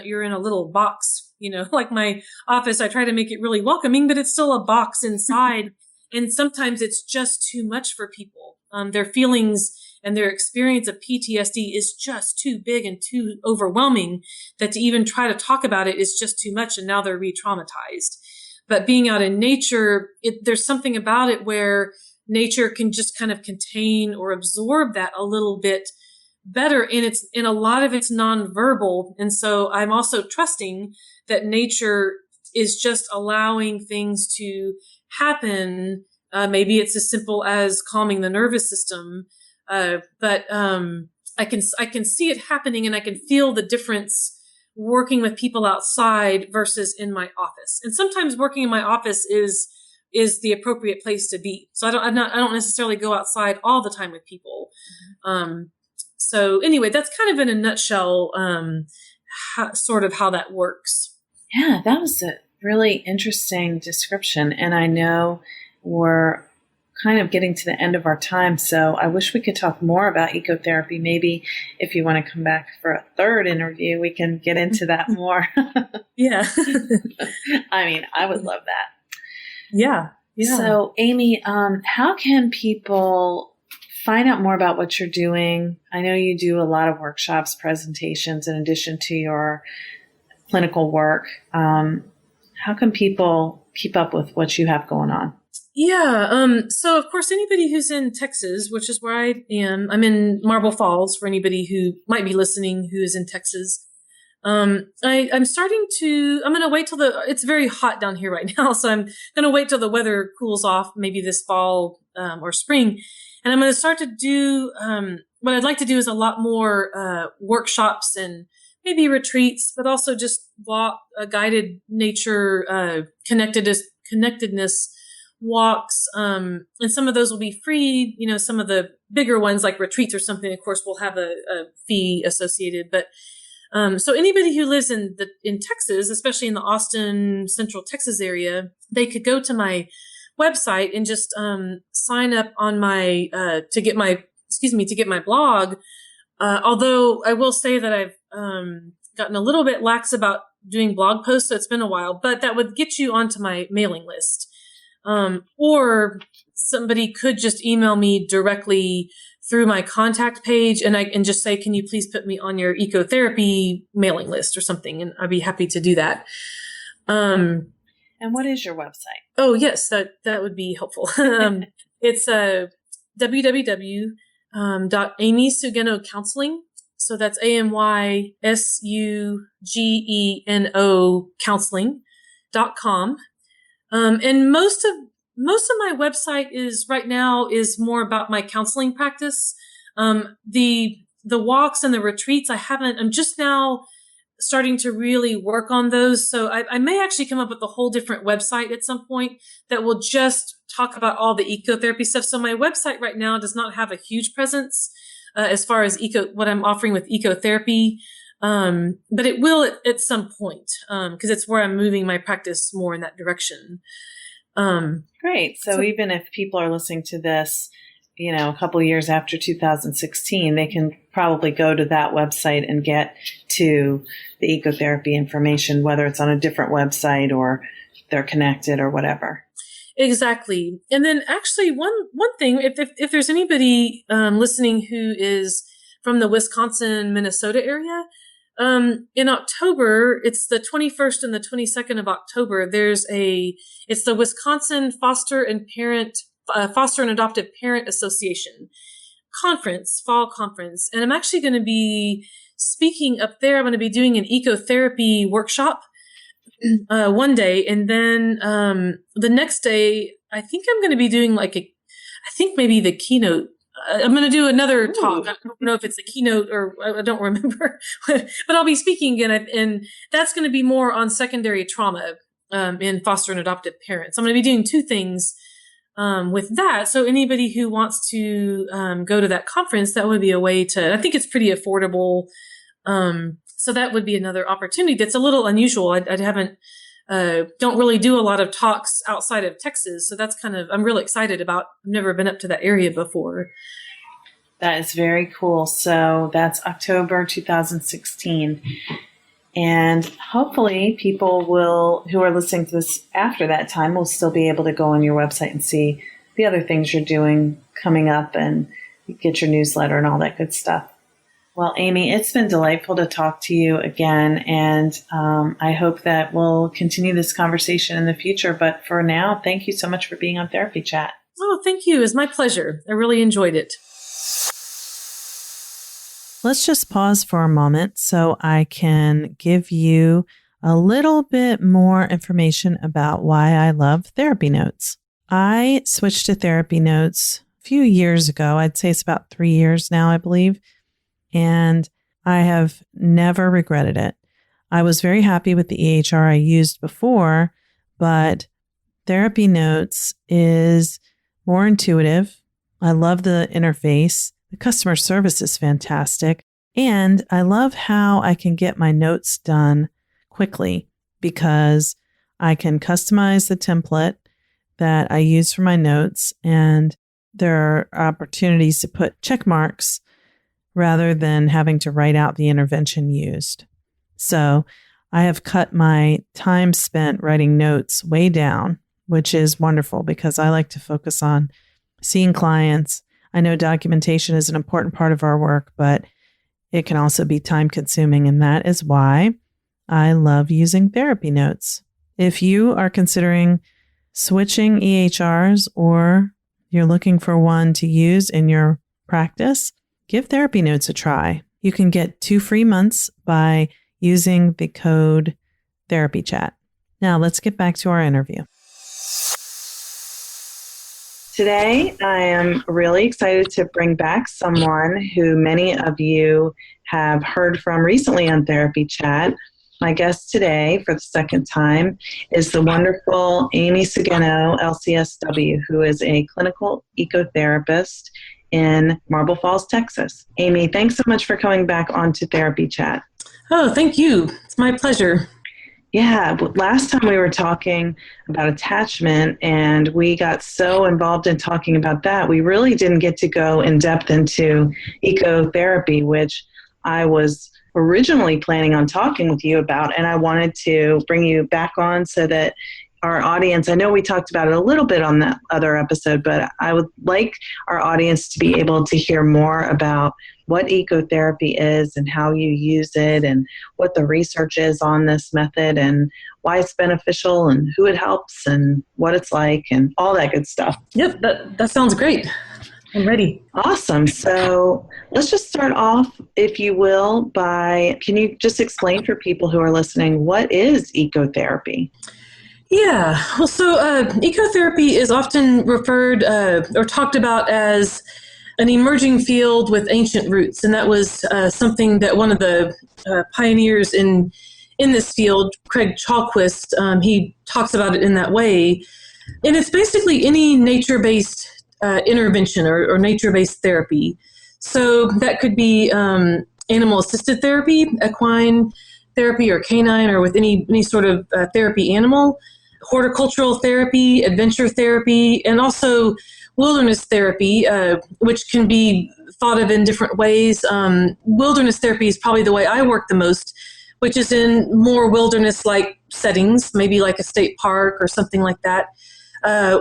you're in a little box, like my office. I try to make it really welcoming, but it's still a box inside. And sometimes it's just too much for people. Their feelings and their experience of PTSD is just too big and too overwhelming that to even try to talk about it is just too much. And now they're re-traumatized. But being out in nature, there's something about it where nature can just kind of contain or absorb that a little bit better. And a lot of it's nonverbal. And so I'm also trusting that nature is just allowing things to happen. Maybe it's as simple as calming the nervous system. But I can see it happening, and I can feel the difference working with people outside versus in my office. And sometimes working in my office is the appropriate place to be. So I don't necessarily go outside all the time with people. So anyway, that's kind of in a nutshell, sort of how that works. Yeah, that was a really interesting description. And I know we're kind of getting to the end of our time. So I wish we could talk more about ecotherapy. Maybe if you want to come back for a third interview, we can get into that more. Yeah. I mean, I would love that. Yeah. So Amy, how can people find out more about what you're doing? I know you do a lot of workshops, presentations, in addition to your clinical work. How can people keep up with what you have going on? Yeah. So of course, anybody who's in Texas, which is where I am, I'm in Marble Falls for anybody who might be listening who is in Texas. I'm going to wait till it's very hot down here right now. So I'm going to wait till the weather cools off, maybe this fall, or spring. And I'm going to start to do, what I'd like to do is a lot more, workshops and maybe retreats, but also just guided nature, connectedness walks. And some of those will be free. Some of the bigger ones like retreats or something, of course, will have a fee associated. But, so anybody who lives in Texas, especially in the Austin, Central Texas area, they could go to my website and just, sign up on to get my blog. Although I will say that I've, gotten a little bit lax about doing blog posts. So it's been a while, but that would get you onto my mailing list. Or somebody could just email me directly through my contact page and just say, can you please put me on your ecotherapy mailing list or something? And I'd be happy to do that. And what is your website? Oh, yes, that would be helpful. It's www.amysugenocounseling, So that's AMYSUGENO counseling.com. And most of my website is right now is more about my counseling practice. The walks and the retreats, I'm just now starting to really work on those. So I may actually come up with a whole different website at some point that will just talk about all the ecotherapy stuff. So my website right now does not have a huge presence as far as what I'm offering with ecotherapy. But it will at some point, because it's where I'm moving my practice more in that direction. Great. So even if people are listening to this, a couple of years after 2016, they can probably go to that website and get to the ecotherapy information, whether it's on a different website or they're connected or whatever. Exactly. And then actually one thing, if there's anybody listening who is from the Wisconsin, Minnesota area, in October, it's the 21st and the 22nd of October, it's the Wisconsin Foster and Adoptive Parent Association fall conference. And I'm actually going to be speaking up there. I'm going to be doing an ecotherapy workshop one day. And then the next day, I think I'm going to be doing maybe the keynote. I'm going to do another talk. I don't know if it's a keynote or I don't remember, but I'll be speaking again. And that's going to be more on secondary trauma in foster and adoptive parents. I'm going to be doing two things with that. So anybody who wants to go to that conference, that would be a way I think it's pretty affordable. So that would be another opportunity that's a little unusual. I don't really do a lot of talks outside of Texas. So that's I'm really excited about. I've never been up to that area before. That is very cool. So that's October 2016. And hopefully people who are listening to this after that time will still be able to go on your website and see the other things you're doing coming up and get your newsletter and all that good stuff. Well, Amy, it's been delightful to talk to you again. And I hope that we'll continue this conversation in the future. But for now, thank you so much for being on Therapy Chat. Oh, thank you. It's my pleasure. I really enjoyed it. Let's just pause for a moment so I can give you a little bit more information about why I love Therapy Notes. I switched to Therapy Notes a few years ago. I'd say it's about 3 years now, I believe. And I have never regretted it. I was very happy with the EHR I used before, but Therapy Notes is more intuitive. I love the interface. The customer service is fantastic. And I love how I can get my notes done quickly because I can customize the template that I use for my notes. And there are opportunities to put check marks rather than having to write out the intervention used. So I have cut my time spent writing notes way down, which is wonderful because I like to focus on seeing clients. I know documentation is an important part of our work, but it can also be time consuming. And that is why I love using Therapy Notes. If you are considering switching EHRs or you're looking for one to use in your practice, give Therapy Notes a try. You can get 2 free months by using the code TherapyChat. Now let's get back to our interview. Today, I am really excited to bring back someone who many of you have heard from recently on Therapy Chat. My guest today, for the second time, is the wonderful Amy Sugeno, LCSW, who is a clinical ecotherapist in Marble Falls, Texas. Amy, thanks so much for coming back onto Therapy Chat. Oh, thank you. It's my pleasure. Yeah, last time we were talking about attachment and we got so involved in talking about that, we really didn't get to go in depth into ecotherapy, which I was originally planning on talking with you about. And I wanted to bring you back on so that our audience, I know we talked about it a little bit on that other episode, but I would like our audience to be able to hear more about what ecotherapy is and how you use it and what the research is on this method and why it's beneficial and who it helps and what it's like and all that good stuff. Yep, that sounds great. I'm ready. Awesome. So let's just start off, if you will, can you just explain for people who are listening, what is ecotherapy? Yeah. Well, so ecotherapy is often referred or talked about as an emerging field with ancient roots. And that was something that one of the pioneers in this field, Craig Chalquist, he talks about it in that way. And it's basically any nature-based intervention or nature-based therapy. So that could be animal-assisted therapy, equine therapy, or canine, or with any sort of therapy animal, horticultural therapy, adventure therapy, and also wilderness therapy, which can be thought of in different ways. Wilderness therapy is probably the way I work the most, which is in more wilderness-like settings, maybe like a state park or something like that.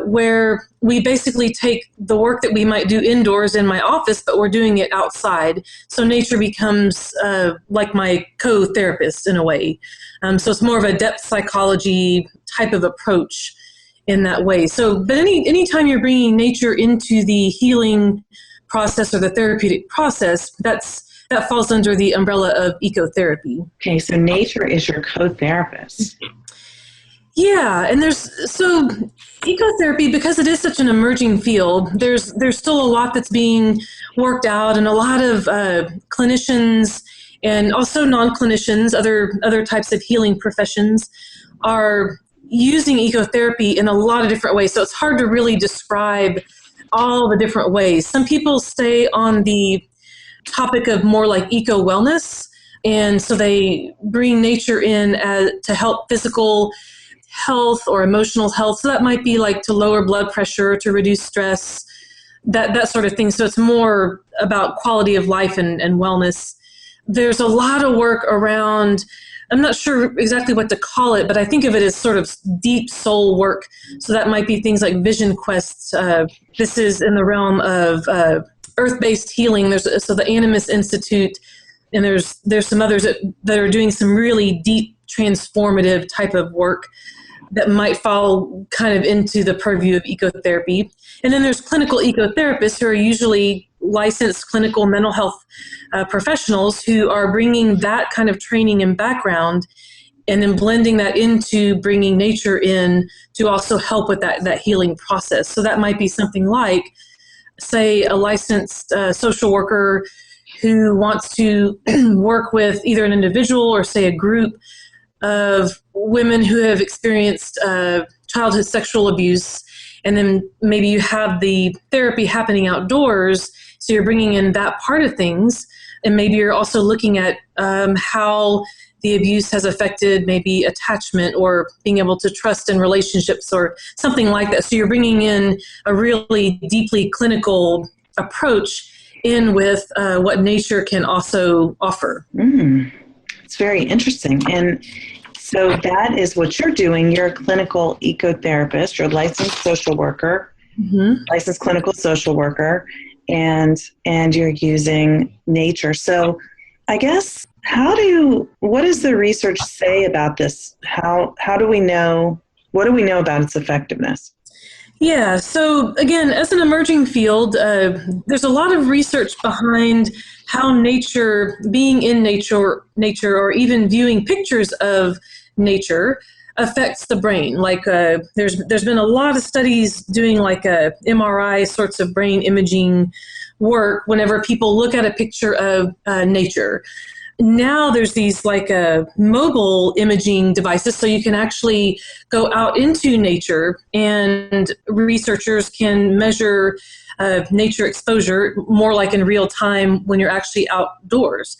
Where we basically take the work that we might do indoors in my office, but we're doing it outside. So nature becomes like my co-therapist in a way. So it's more of a depth psychology type of approach in that way. So, but anytime you're bringing nature into the healing process or the therapeutic process, that falls under the umbrella of ecotherapy. Okay, so nature is your co-therapist. Yeah, and so ecotherapy, because it is such an emerging field, there's still a lot that's being worked out, and a lot of clinicians and also non-clinicians, other types of healing professions, are using ecotherapy in a lot of different ways. So it's hard to really describe all the different ways. Some people stay on the topic of more like eco-wellness, and so they bring nature in to help physical health or emotional health. So that might be like to lower blood pressure, to reduce stress, that sort of thing. So it's more about quality of life and wellness. There's a lot of work around, I'm not sure exactly what to call it, but I think of it as sort of deep soul work. So that might be things like vision quests. This is in the realm of earth-based healing. So the Animus Institute, and there's some others that are doing some really deep transformative type of work that might fall kind of into the purview of ecotherapy. And then there's clinical ecotherapists who are usually licensed clinical mental health professionals who are bringing that kind of training and background and then blending that into bringing nature in to also help with that healing process. So that might be something like, say, a licensed social worker who wants to work with either an individual or, say, a group of women who have experienced childhood sexual abuse, and then maybe you have the therapy happening outdoors, so you're bringing in that part of things, and maybe you're also looking at how the abuse has affected maybe attachment or being able to trust in relationships or something like that. So you're bringing in a really deeply clinical approach in with what nature can also offer. It's very interesting. And so that is what you're doing. You're a clinical ecotherapist. You're a licensed social worker, licensed clinical social worker, and you're using nature. So I guess, what does the research say about this? How do we know, what do we know about its effectiveness? Yeah, so again, as an emerging field, there's a lot of research behind how nature, being in nature, or even viewing pictures of nature affects the brain. Like there's been a lot of studies doing like MRI sorts of brain imaging work whenever people look at a picture of nature. Now there's these like mobile imaging devices, so you can actually go out into nature, and researchers can measure nature exposure more like in real time when you're actually outdoors.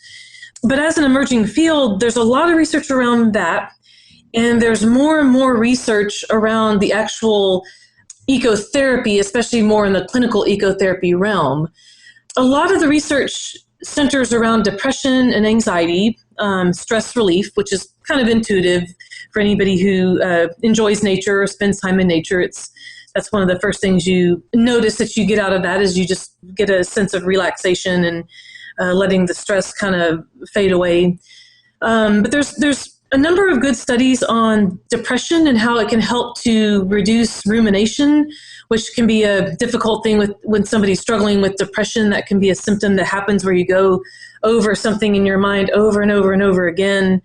But as an emerging field, there's a lot of research around that, and there's more and more research around the actual ecotherapy, especially more in the clinical ecotherapy realm. A lot of the research centers around depression and anxiety, stress relief, which is kind of intuitive for anybody who enjoys nature or spends time in nature. That's one of the first things you notice that you get out of that, is you just get a sense of relaxation and letting the stress kind of fade away. But there's a number of good studies on depression and how it can help to reduce rumination, which can be a difficult thing when somebody's struggling with depression. That can be a symptom that happens where you go over something in your mind over and over and over again.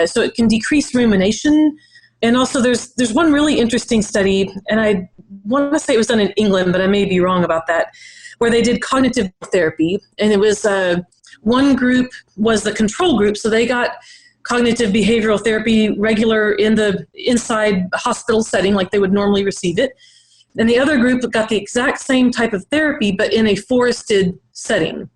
So it can decrease rumination. And also there's one really interesting study, and I want to say it was done in England, but I may be wrong about that, where they did cognitive therapy. And it was one group was the control group. So they got cognitive behavioral therapy regular in the inside hospital setting like they would normally receive it. And the other group got the exact same type of therapy, but in a forested setting.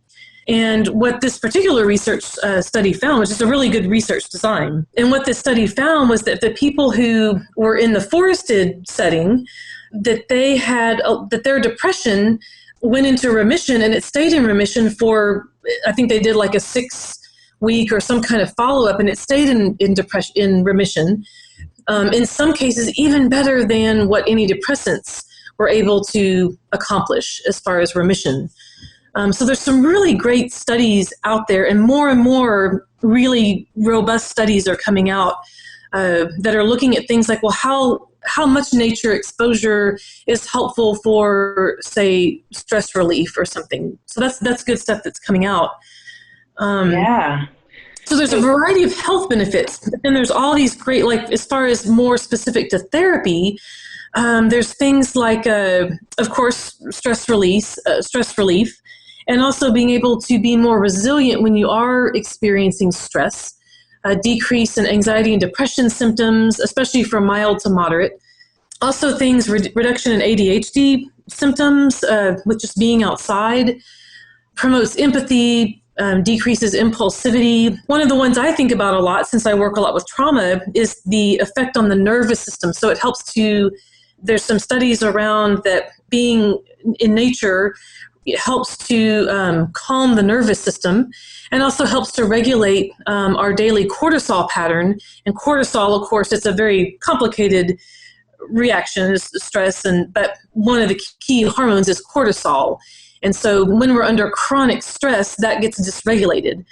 And what this particular research study found, which is a really good research design, and what this study found was that the people who were in the forested setting, that they had, that their depression went into remission, and it stayed in remission for, I think they did like a 6-week or some kind of follow-up, and it stayed in remission. In some cases, even better than what antidepressants were able to accomplish as far as remission. So there's some really great studies out there, and more really robust studies are coming out that are looking at things like, well, how much nature exposure is helpful for, say, stress relief or something. So that's good stuff that's coming out. Yeah. So there's a variety of health benefits, but then there's all these great, like as far as more specific to therapy, there's things like, of course, stress relief, and also being able to be more resilient when you are experiencing stress, decrease in anxiety and depression symptoms, especially from mild to moderate. Also things, reduction in ADHD symptoms with just being outside, promotes empathy, decreases impulsivity. One of the ones I think about a lot, since I work a lot with trauma, is the effect on the nervous system. So it helps to, there's some studies around that being in nature, it helps to calm the nervous system, and also helps to regulate our daily cortisol pattern. And cortisol, of course, it's a very complicated reaction, is stress, but one of the key hormones is cortisol. And so when we're under chronic stress, that gets dysregulated.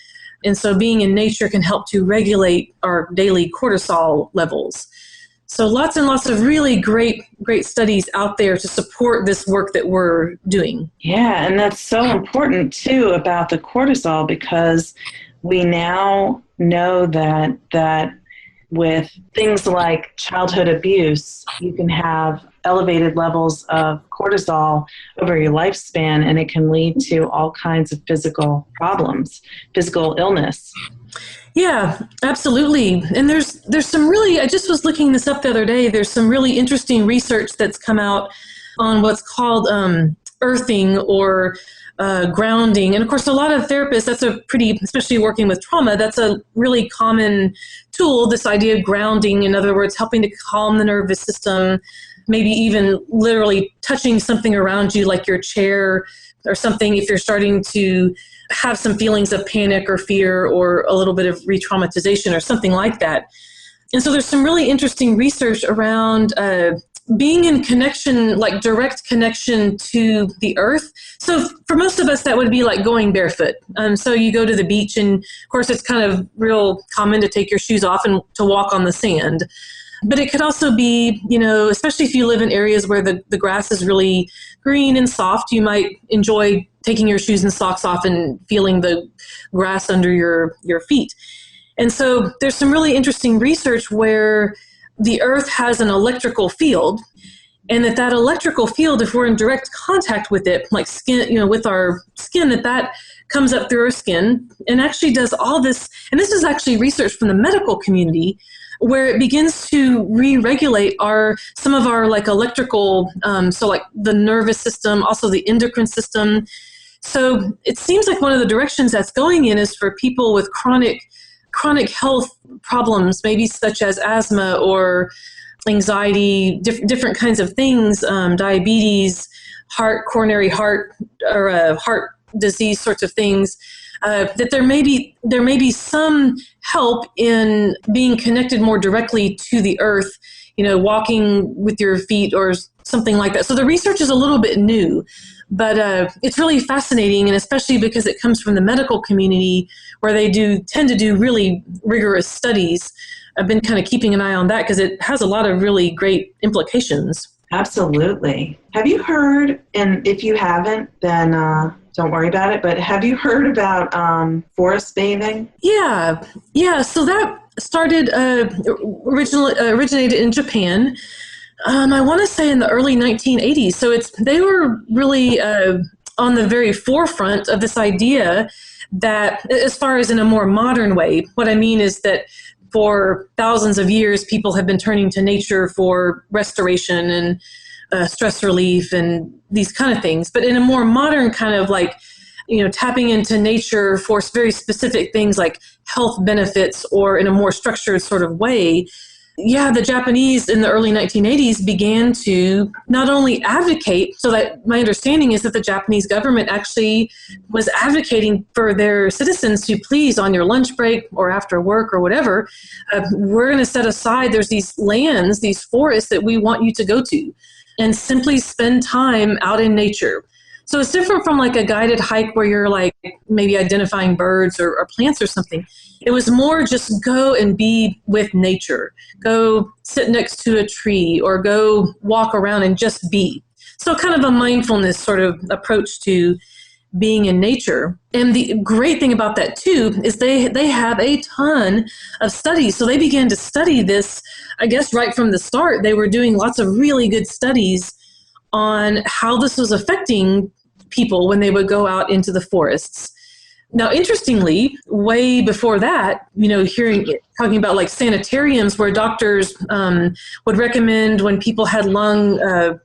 And so being in nature can help to regulate our daily cortisol levels. So lots and lots of really great studies out there to support this work that we're doing. Yeah, and that's so important too about the cortisol, because we now know that with things like childhood abuse, you can have elevated levels of cortisol over your lifespan, and it can lead to all kinds of physical problems, physical illness. Yeah, absolutely. And there's some really, I just was looking this up the other day, there's some really interesting research that's come out on what's called earthing or grounding. And of course, a lot of therapists, that's a pretty, especially working with trauma, that's a really common tool, this idea of grounding. In other words, helping to calm the nervous system, maybe even literally touching something around you, like your chair or something, if you're starting to have some feelings of panic or fear or a little bit of re-traumatization or something like that. And so there's some really interesting research around being in connection, like direct connection to the earth. So for most of us, that would be like going barefoot. So you go to the beach, and of course it's kind of real common to take your shoes off and to walk on the sand. But it could also be, especially if you live in areas where the grass is really green and soft, you might enjoy taking your shoes and socks off and feeling the grass under your feet. And so there's some really interesting research where the earth has an electrical field, and that electrical field, if we're in direct contact with it, like skin, with our skin, that comes up through our skin and actually does all this. And this is actually research from the medical community, where it begins to re-regulate some of our like electrical, so like the nervous system, also the endocrine system. So it seems like one of the directions that's going in is for people with chronic health problems, maybe such as asthma or anxiety, different kinds of things, diabetes, coronary heart, or heart disease sorts of things. That there may be some help in being connected more directly to the earth, walking with your feet or something like that. So the research is a little bit new, But it's really fascinating, and especially because it comes from the medical community where they tend to do really rigorous studies. I've been kind of keeping an eye on that because it has a lot of really great implications. Absolutely. Have you heard, and if you haven't, then don't worry about it, but have you heard about forest bathing? Yeah. So that started, originated in Japan. I want to say in the early 1980s. So they were really on the very forefront of this idea that, as far as in a more modern way, what I mean is that for thousands of years, people have been turning to nature for restoration and stress relief and these kind of things. But in a more modern kind of like, tapping into nature for very specific things like health benefits or in a more structured sort of way, the Japanese in the early 1980s began to not only advocate, so that my understanding is that the Japanese government actually was advocating for their citizens to please, on your lunch break or after work or whatever, we're going to set aside, there's these lands, these forests that we want you to go to and simply spend time out in nature. So it's different from like a guided hike where you're like maybe identifying birds or plants or something. It was more just go and be with nature. Go sit next to a tree or go walk around and just be. So kind of a mindfulness sort of approach to being in nature. And the great thing about that too is they have a ton of studies. So they began to study this, I guess, right from the start. They were doing lots of really good studies on how this was affecting people when they would go out into the forests. Now, interestingly, way before that, talking about like sanitariums where doctors would recommend when people had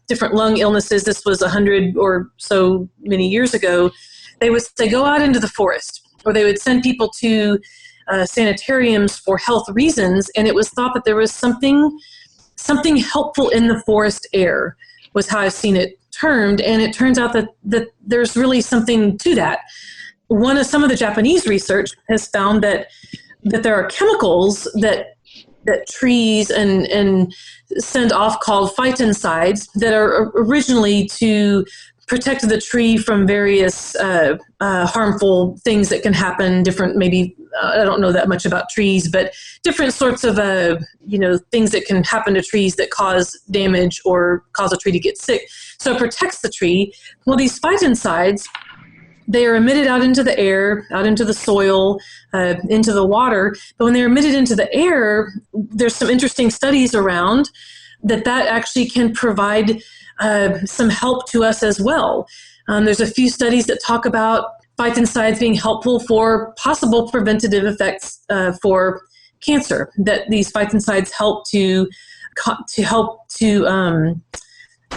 different lung illnesses, this was 100 or so many years ago, they would say, go out into the forest, or they would send people to sanitariums for health reasons. And it was thought that there was something helpful in the forest air, was how I've seen it termed. And it turns out that there's really something to that. Some of the Japanese research has found that there are chemicals that trees and send off called phytoncides that are originally to protect the tree from various harmful things that can happen, different, maybe, I don't know that much about trees, but different sorts of, things that can happen to trees that cause damage or cause a tree to get sick. So it protects the tree. Well, these phytoncides, they are emitted out into the air, out into the soil, into the water. But when they're emitted into the air, there's some interesting studies around that actually can provide some help to us as well. There's a few studies that talk about phytoncides being helpful for possible preventative effects for cancer, that these phytoncides help to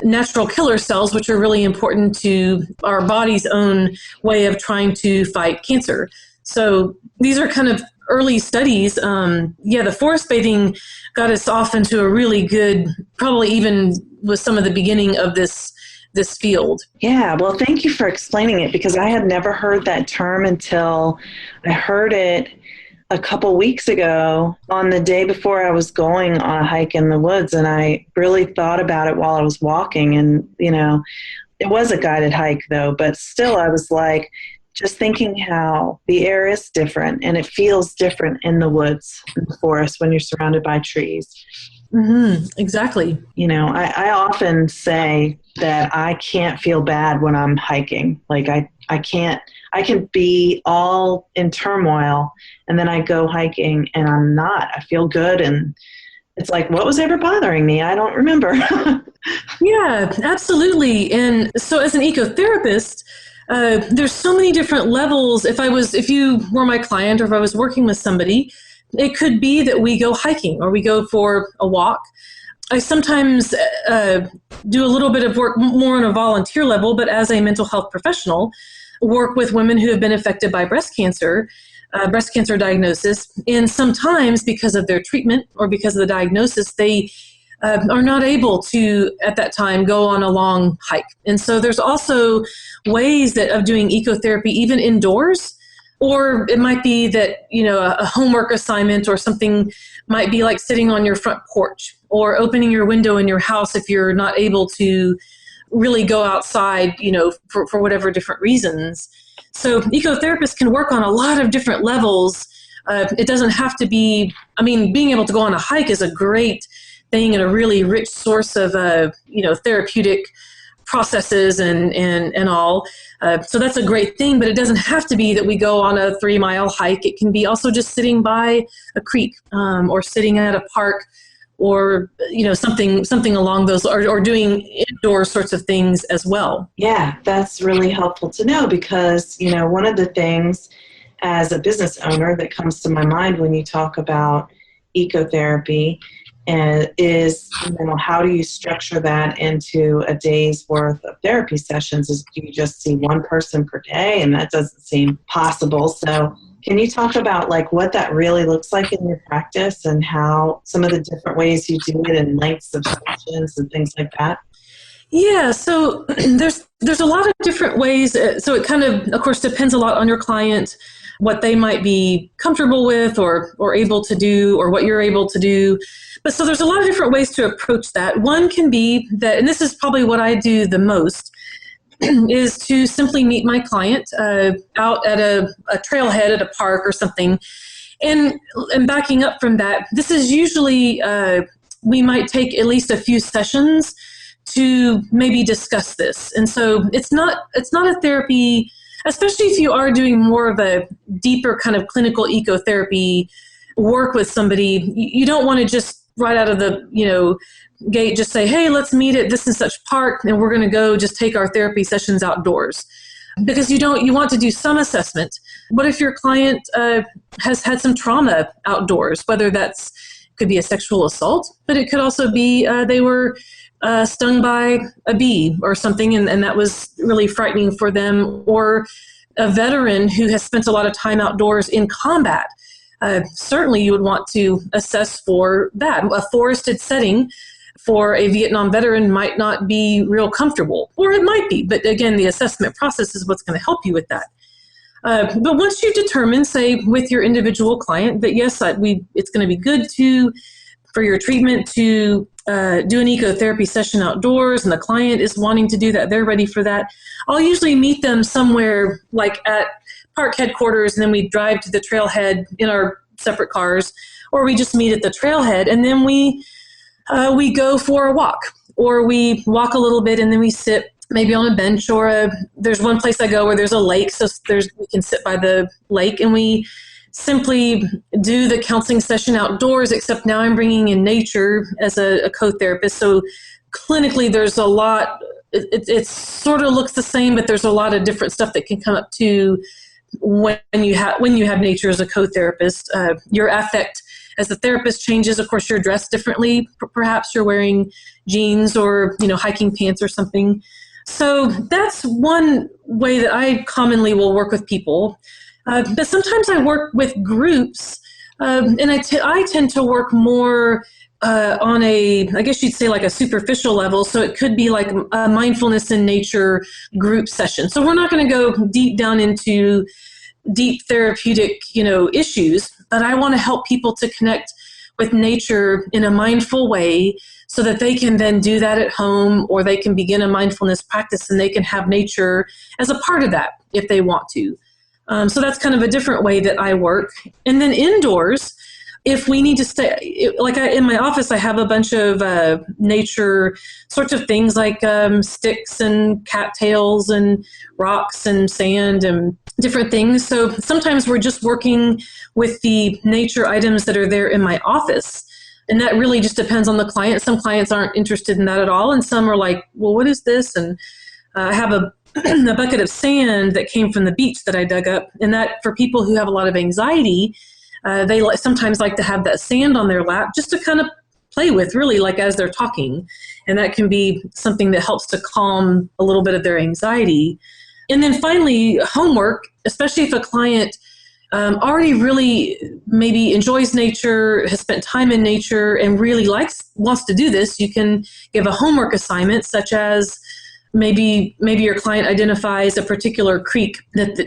natural killer cells, which are really important to our body's own way of trying to fight cancer. So these are kind of early studies. The forest bathing got us off into a really good, probably even was some of the beginning of this field. Yeah, well, thank you for explaining it, because I had never heard that term until I heard it a couple weeks ago on the day before I was going on a hike in the woods, and I really thought about it while I was walking. And, it was a guided hike though, but still I was like, just thinking how the air is different and it feels different in the woods, in the forest, when you're surrounded by trees. Mm-hmm, exactly. I often say that I can't feel bad when I'm hiking. Like I can be all in turmoil, and then I go hiking and I'm not. I feel good, and it's like, what was ever bothering me? I don't remember. Yeah, absolutely. And so as an ecotherapist, there's so many different levels. If you were my client, or if I was working with somebody, it could be that we go hiking or we go for a walk. I sometimes do a little bit of work more on a volunteer level, but as a mental health professional, work with women who have been affected by breast cancer diagnosis. And sometimes because of their treatment or because of the diagnosis, they are not able to, at that time, go on a long hike. And so there's also ways of doing ecotherapy even indoors. Or it might be that, a homework assignment or something might be like sitting on your front porch or opening your window in your house if you're not able to really go outside, for whatever different reasons. So ecotherapists can work on a lot of different levels. It doesn't have to be, being able to go on a hike is a great thing and a really rich source of, therapeutic processes and all. So that's a great thing, but it doesn't have to be that we go on a 3-mile hike. It can be also just sitting by a creek, or sitting at a park, or, something along those, or doing indoor sorts of things as well. Yeah, that's really helpful to know, because, one of the things as a business owner that comes to my mind when you talk about ecotherapy is, how do you structure that into a day's worth of therapy sessions? Do you just see one person per day? And that doesn't seem possible. So can you talk about what that really looks like in your practice, and how some of the different ways you do it, and lengths of sessions and things like that? Yeah, so there's a lot of different ways. So it kind of course, depends a lot on your client, what they might be comfortable with or able to do, or what you're able to do. But so there's a lot of different ways to approach that. One can be that, and this is probably what I do the most, is to simply meet my client out at a trailhead at a park or something. And backing up from that, this is usually, we might take at least a few sessions to maybe discuss this. And so it's not a therapy, especially if you are doing more of a deeper kind of clinical ecotherapy work with somebody. You don't want to just right out of the, gate just say, hey, let's meet at this and such park, and we're going to go just take our therapy sessions outdoors. Because you want to do some assessment. What if your client has had some trauma outdoors, whether could be a sexual assault, but it could also be they were stung by a bee or something, and that was really frightening for them, or a veteran who has spent a lot of time outdoors in combat. Certainly you would want to assess for that. A forested setting for a Vietnam veteran might not be real comfortable, or it might be, but again, the assessment process is what's going to help you with that. But once you determine, say, with your individual client that yes, it's going to be good for your treatment to do an ecotherapy session outdoors, and the client is wanting to do that, they're ready for that, I'll usually meet them somewhere like at park headquarters, and then we drive to the trailhead in our separate cars, or we just meet at the trailhead, and then we go for a walk, or we walk a little bit and then we sit maybe on a bench, or there's one place I go where there's a lake, so we can sit by the lake, and we simply do the counseling session outdoors, except now I'm bringing in nature as a co-therapist. So clinically there's a lot, it sort of looks the same, but there's a lot of different stuff that can come up too when you have nature as a co-therapist. Your affect as the therapist changes. Of course, you're dressed differently. Perhaps you're wearing jeans or hiking pants or something. So that's one way that I commonly will work with people. But sometimes I work with groups, and I tend to work more on I guess you'd say like a superficial level. So it could be like a mindfulness in nature group session. So we're not going to go deep down into deep therapeutic, issues, but I want to help people to connect with nature in a mindful way so that they can then do that at home, or they can begin a mindfulness practice and they can have nature as a part of that if they want to. So that's kind of a different way that I work. And then indoors, if we need to stay, in my office, I have a bunch of nature sorts of things like sticks and cattails and rocks and sand and different things. So sometimes we're just working with the nature items that are there in my office. And that really just depends on the client. Some clients aren't interested in that at all. And some are like, well, what is this? And I have a bucket of sand that came from the beach that I dug up. And that, for people who have a lot of anxiety, they sometimes like to have that sand on their lap just to kind of play with, really, like as they're talking. And that can be something that helps to calm a little bit of their anxiety. And then finally, homework, especially if a client already really maybe enjoys nature, has spent time in nature, and really wants to do this, you can give a homework assignment, such as maybe your client identifies a particular creek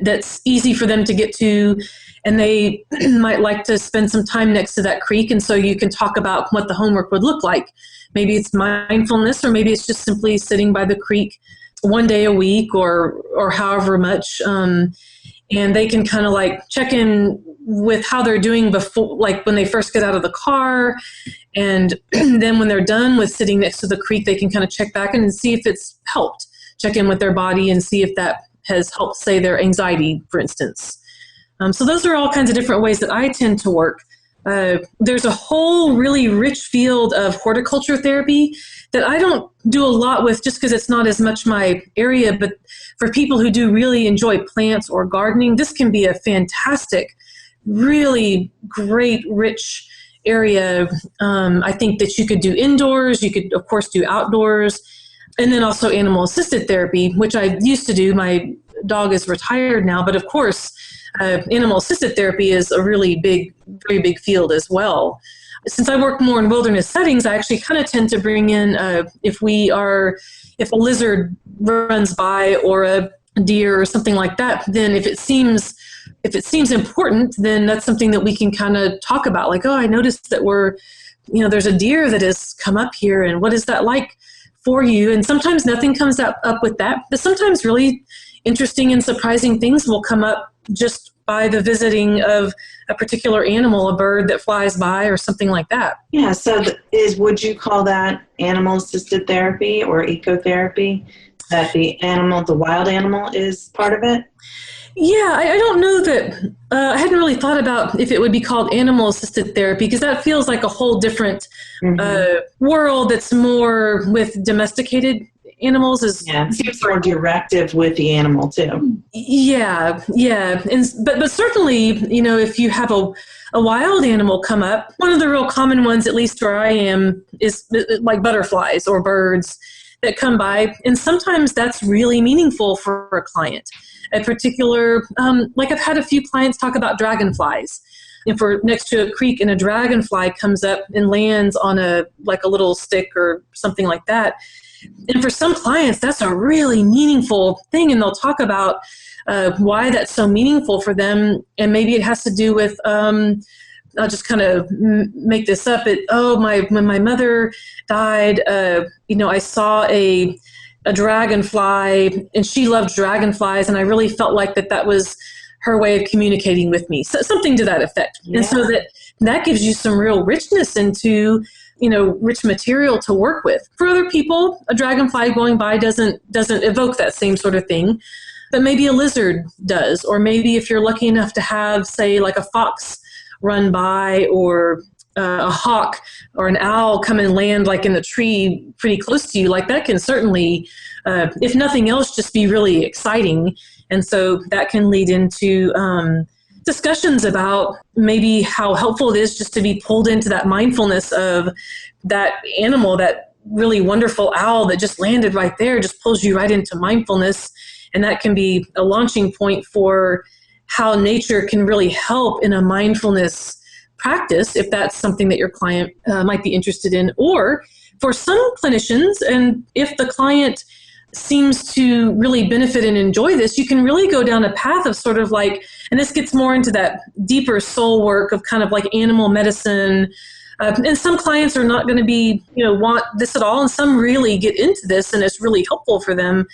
that's easy for them to get to, and they might like to spend some time next to that creek. And so you can talk about what the homework would look like maybe it's mindfulness, or maybe it's just simply sitting by the creek one day a week or however much. And they can kind of like check in with how they're doing before, like when they first get out of the car. And then when they're done with sitting next to the creek, they can kind of check back and see if it's helped, check in with their body and see if that has helped, say, their anxiety, for instance. So those are all kinds of different ways that I tend to work. There's a whole really rich field of horticulture therapy that I don't do a lot with just because it's not as much my area, but for people who do really enjoy plants or gardening, this can be a fantastic, really great, rich area. I think that you could do indoors, you could of course do outdoors, and then also animal assisted therapy, which I used to do. My dog is retired now, but of course, animal assisted therapy is a really big, very big field as well. Since I work more in wilderness settings, I actually kind of tend to bring in, if a lizard runs by or a deer or something like that, then if it seems important, then that's something that we can kind of talk about. Like, oh, I noticed that there's a deer that has come up here, and what is that like for you? And sometimes nothing comes up with that, but sometimes really interesting and surprising things will come up just by the visiting of a particular animal, a bird that flies by or something like that. Yeah, so would you call that animal-assisted therapy or ecotherapy, that the wild animal is part of it? Yeah, I don't know that, I hadn't really thought about if it would be called animal-assisted therapy, because that feels like a whole different world that's more with domesticated animals. It seems more directive with the animal too. Yeah. But certainly, if you have a wild animal come up, one of the real common ones, at least where I am, is like butterflies or birds that come by. And sometimes that's really meaningful for a client. A particular, like I've had a few clients talk about dragonflies. If we're next to a creek and a dragonfly comes up and lands on a little stick or something like that. And for some clients, that's a really meaningful thing. And they'll talk about why that's so meaningful for them. And maybe it has to do with, I'll just kind of make this up. When my mother died, I saw a dragonfly, and she loved dragonflies. And I really felt like that was her way of communicating with me. So something to that effect. Yeah. And so that gives you some real richness into rich material to work with. For other people, a dragonfly going by doesn't evoke that same sort of thing, but maybe a lizard does. Or maybe if you're lucky enough to have, say, like a fox run by, or a hawk or an owl come and land like in the tree pretty close to you, like that can certainly, if nothing else, just be really exciting. And so that can lead into discussions about maybe how helpful it is just to be pulled into that mindfulness of that animal, that really wonderful owl that just landed right there, just pulls you right into mindfulness. And that can be a launching point for how nature can really help in a mindfulness practice, if that's something that your client might be interested in. Or for some clinicians, and if the client seems to really benefit and enjoy this, you can really go down a path of sort of like, and this gets more into that deeper soul work of kind of like animal medicine. And some clients are not going to be, want this at all. And some really get into this, and it's really helpful for them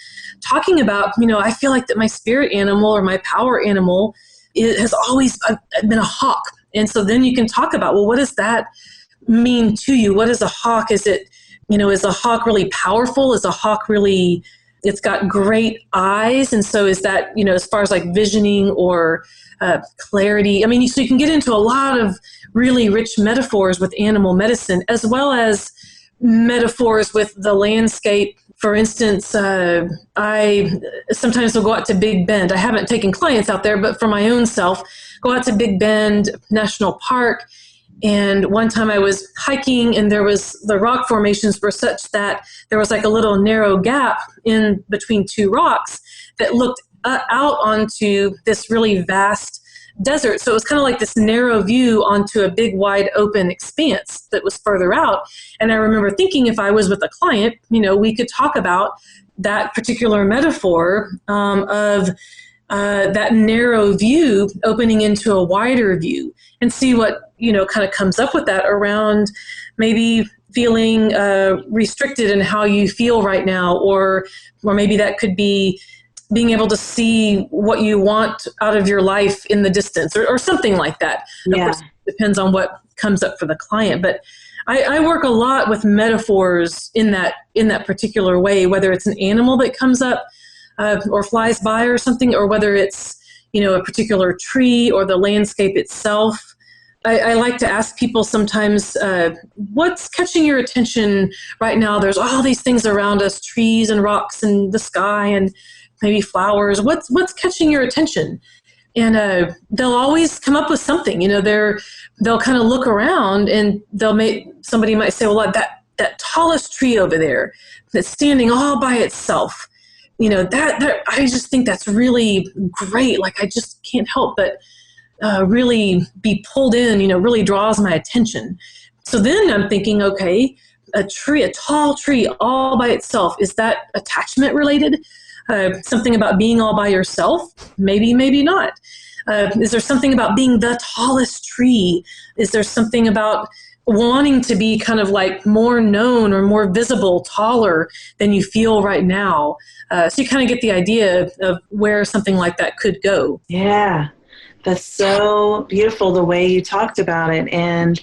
talking about, I feel like that my spirit animal or my power animal has always been a hawk. And so then you can talk about, well, what does that mean to you? What is a hawk? Is it, is a hawk really powerful? Is a hawk really, it's got great eyes? And so is that, as far as like visioning or clarity? I mean, so you can get into a lot of really rich metaphors with animal medicine, as well as metaphors with the landscape. For instance, I sometimes will go out to Big Bend. I haven't taken clients out there, but for my own self, go out to Big Bend National Park. And one time I was hiking, and the rock formations were such that there was like a little narrow gap in between two rocks that looked out onto this really vast desert. So it was kind of like this narrow view onto a big, wide open expanse that was further out. And I remember thinking, if I was with a client, we could talk about that particular metaphor of that narrow view opening into a wider view, and see what, kind of comes up with that around maybe feeling restricted in how you feel right now, or maybe that could be being able to see what you want out of your life in the distance, or something like that. Yeah. Of course, it depends on what comes up for the client, but I work a lot with metaphors in that particular way, whether it's an animal that comes up or flies by or something, or whether it's, a particular tree or the landscape itself. I like to ask people sometimes, what's catching your attention right now? There's all these things around us, trees and rocks and the sky and maybe flowers. What's catching your attention? And they'll always come up with something. They'll kind of look around, and somebody might say, well, that tallest tree over there that's standing all by itself, that I just think that's really great. Like, I just can't help but really be pulled in, really draws my attention. So then I'm thinking, okay, a tall tree all by itself, is that attachment related? Something about being all by yourself? Maybe, maybe not. Is there something about being the tallest tree? Is there something about wanting to be kind of like more known or more visible, taller than you feel right now? So you kind of get the idea of where something like that could go. Yeah. That's so beautiful the way you talked about it. And,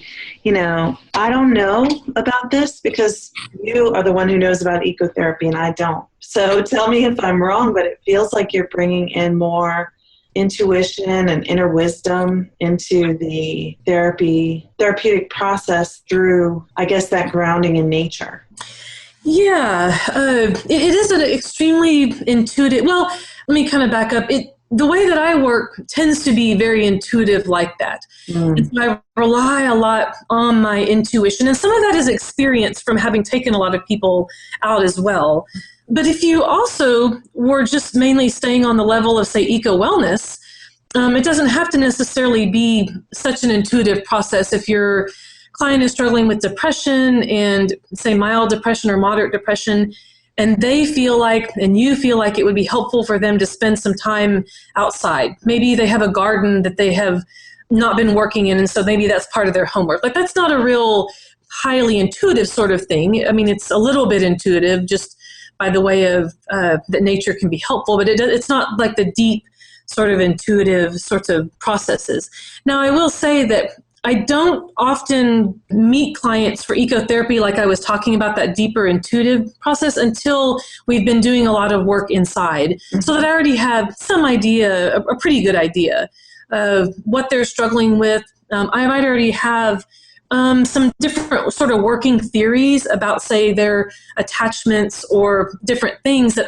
I don't know about this because you are the one who knows about ecotherapy and I don't. So tell me if I'm wrong, but it feels like you're bringing in more intuition and inner wisdom into the therapeutic process through, I guess, that grounding in nature. Yeah, it is an extremely intuitive, well, let me kind of back up. The way that I work tends to be very intuitive like that. And so I rely a lot on my intuition. And some of that is experience from having taken a lot of people out as well. But if you also were just mainly staying on the level of, say, eco-wellness, it doesn't have to necessarily be such an intuitive process. If your client is struggling with depression and, say, mild depression or moderate depression, and they feel like, and you feel like it would be helpful for them to spend some time outside. Maybe they have a garden that they have not been working in, and so maybe that's part of their homework. Like, that's not a real highly intuitive sort of thing. I mean, it's a little bit intuitive just by the way of that nature can be helpful, but it's not like the deep sort of intuitive sorts of processes. Now, I will say that I don't often meet clients for ecotherapy like I was talking about, that deeper intuitive process, until we've been doing a lot of work inside, so that I already have some idea, a pretty good idea of what they're struggling with. I might already have some different sort of working theories about, say, their attachments or different things that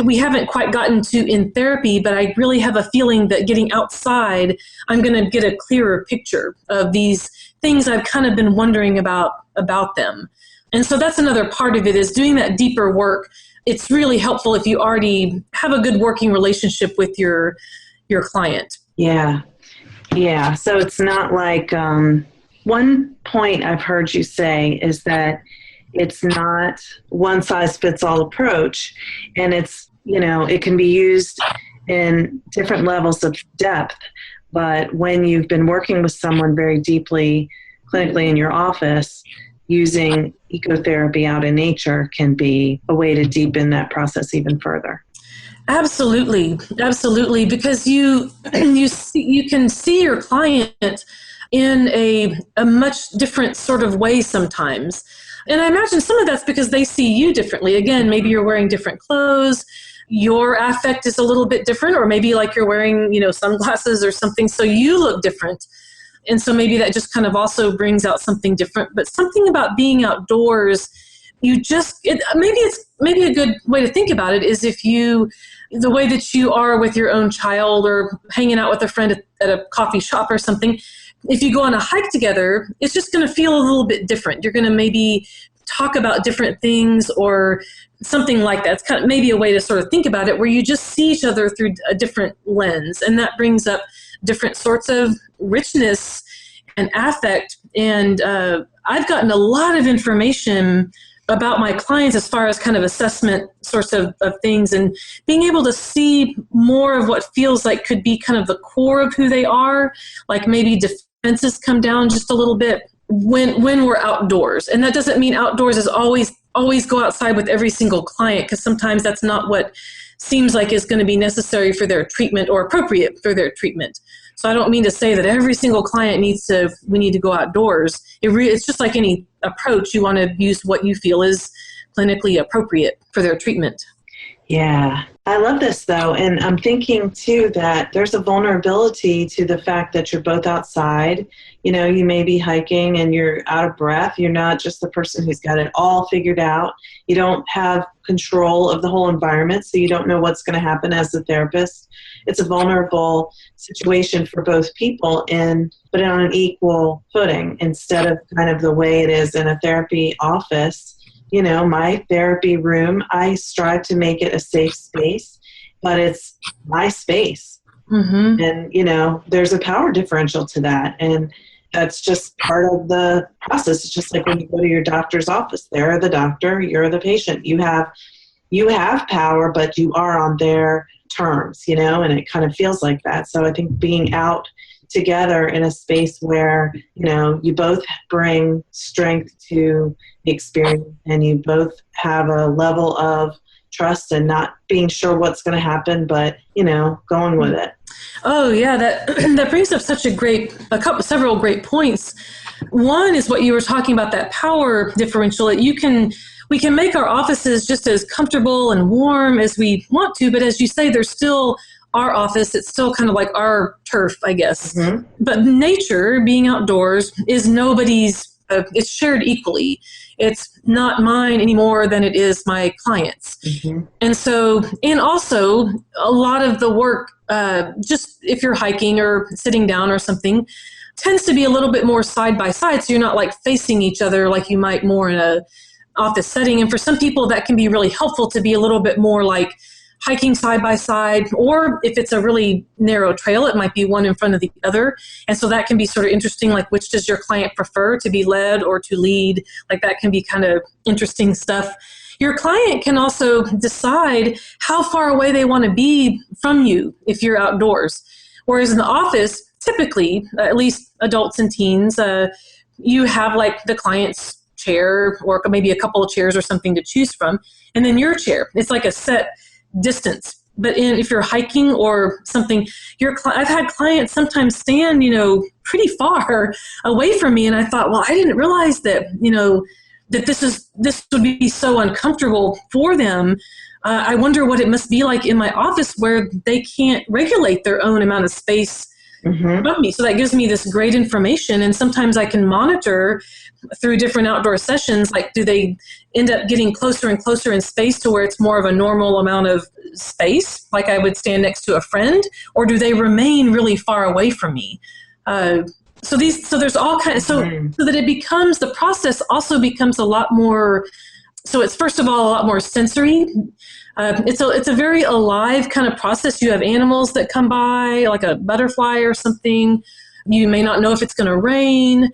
we haven't quite gotten to in therapy, but I really have a feeling that getting outside, I'm going to get a clearer picture of these things I've kind of been wondering about them. And so that's another part of it, is doing that deeper work. It's really helpful if you already have a good working relationship with your client. Yeah. Yeah. So it's not like, one point I've heard you say is that it's not one size fits all approach, and it's, it can be used in different levels of depth. But when you've been working with someone very deeply, clinically in your office, using ecotherapy out in nature can be a way to deepen that process even further. Absolutely. Absolutely. Because you can see your client in a much different sort of way sometimes. And I imagine some of that's because they see you differently. Again, maybe you're wearing different clothes, your affect is a little bit different, or maybe like you're wearing, sunglasses or something, so you look different. And so maybe that just kind of also brings out something different. But something about being outdoors, maybe a good way to think about it is the way that you are with your own child or hanging out with a friend at a coffee shop or something. If you go on a hike together, it's just going to feel a little bit different. You're going to maybe talk about different things or something like that. It's kind of maybe a way to sort of think about it, where you just see each other through a different lens. And that brings up different sorts of richness and affect. And I've gotten a lot of information about my clients as far as kind of assessment sorts of things, and being able to see more of what feels like could be kind of the core of who they are, like maybe defenses come down just a little bit when we're outdoors. And that doesn't mean outdoors is always go outside with every single client, because sometimes that's not what seems like is going to be necessary for their treatment or appropriate for their treatment. So I don't mean to say that every single client we need to go outdoors. It's just like any approach. You want to use what you feel is clinically appropriate for their treatment. Yeah. I love this, though. And I'm thinking, too, that there's a vulnerability to the fact that you're both outside. You know, you may be hiking and you're out of breath. You're not just the person who's got it all figured out. You don't have control of the whole environment, so you don't know what's going to happen as a therapist. It's a vulnerable situation for both people, but on an equal footing instead of kind of the way it is in a therapy office. You know, my therapy room, I strive to make it a safe space, but it's my space. Mm-hmm. And, you know, there's a power differential to that. And that's just part of the process. It's just like when you go to your doctor's office. They're the doctor, you're the patient. You have power, but you are on their terms, you know, and it kind of feels like that. So I think being out together in a space where, you know, you both bring strength to the experience and you both have a level of trust and not being sure what's going to happen, but, you know, going with it. Oh yeah, that brings up several great points. One is what you were talking about, that power differential. We can make our offices just as comfortable and warm as we want to, but as you say, there's still our office. It's still kind of like our turf, I guess. Mm-hmm. But nature, being outdoors, is nobody's. It's shared equally. It's not mine any more than it is my client's. Mm-hmm. And also a lot of the work, just if you're hiking or sitting down or something, tends to be a little bit more side by side. So you're not like facing each other like you might more in a office setting. And for some people that can be really helpful to be a little bit more like hiking side by side, or if it's a really narrow trail, it might be one in front of the other. And so that can be sort of interesting, like which does your client prefer, to be led or to lead? Like that can be kind of interesting stuff. Your client can also decide how far away they want to be from you if you're outdoors. Whereas in the office, typically, at least adults and teens, you have like the client's chair or maybe a couple of chairs or something to choose from, and then your chair. It's like a set distance. But if you're hiking or something, I've had clients sometimes stand, you know, pretty far away from me, and I thought, well, I didn't realize that, you know, that this would be so uncomfortable for them. I wonder what it must be like in my office where they can't regulate their own amount of space mm-hmm. from me. So that gives me this great information, and sometimes I can monitor through different outdoor sessions, like do they end up getting closer and closer in space to where it's more of a normal amount of space, like I would stand next to a friend, or do they remain really far away from me? So there's all kinds, so that it becomes, the process also becomes a lot more, so it's first of all a lot more sensory. It's a very alive kind of process. You have animals that come by, like a butterfly or something. You may not know if it's going to rain.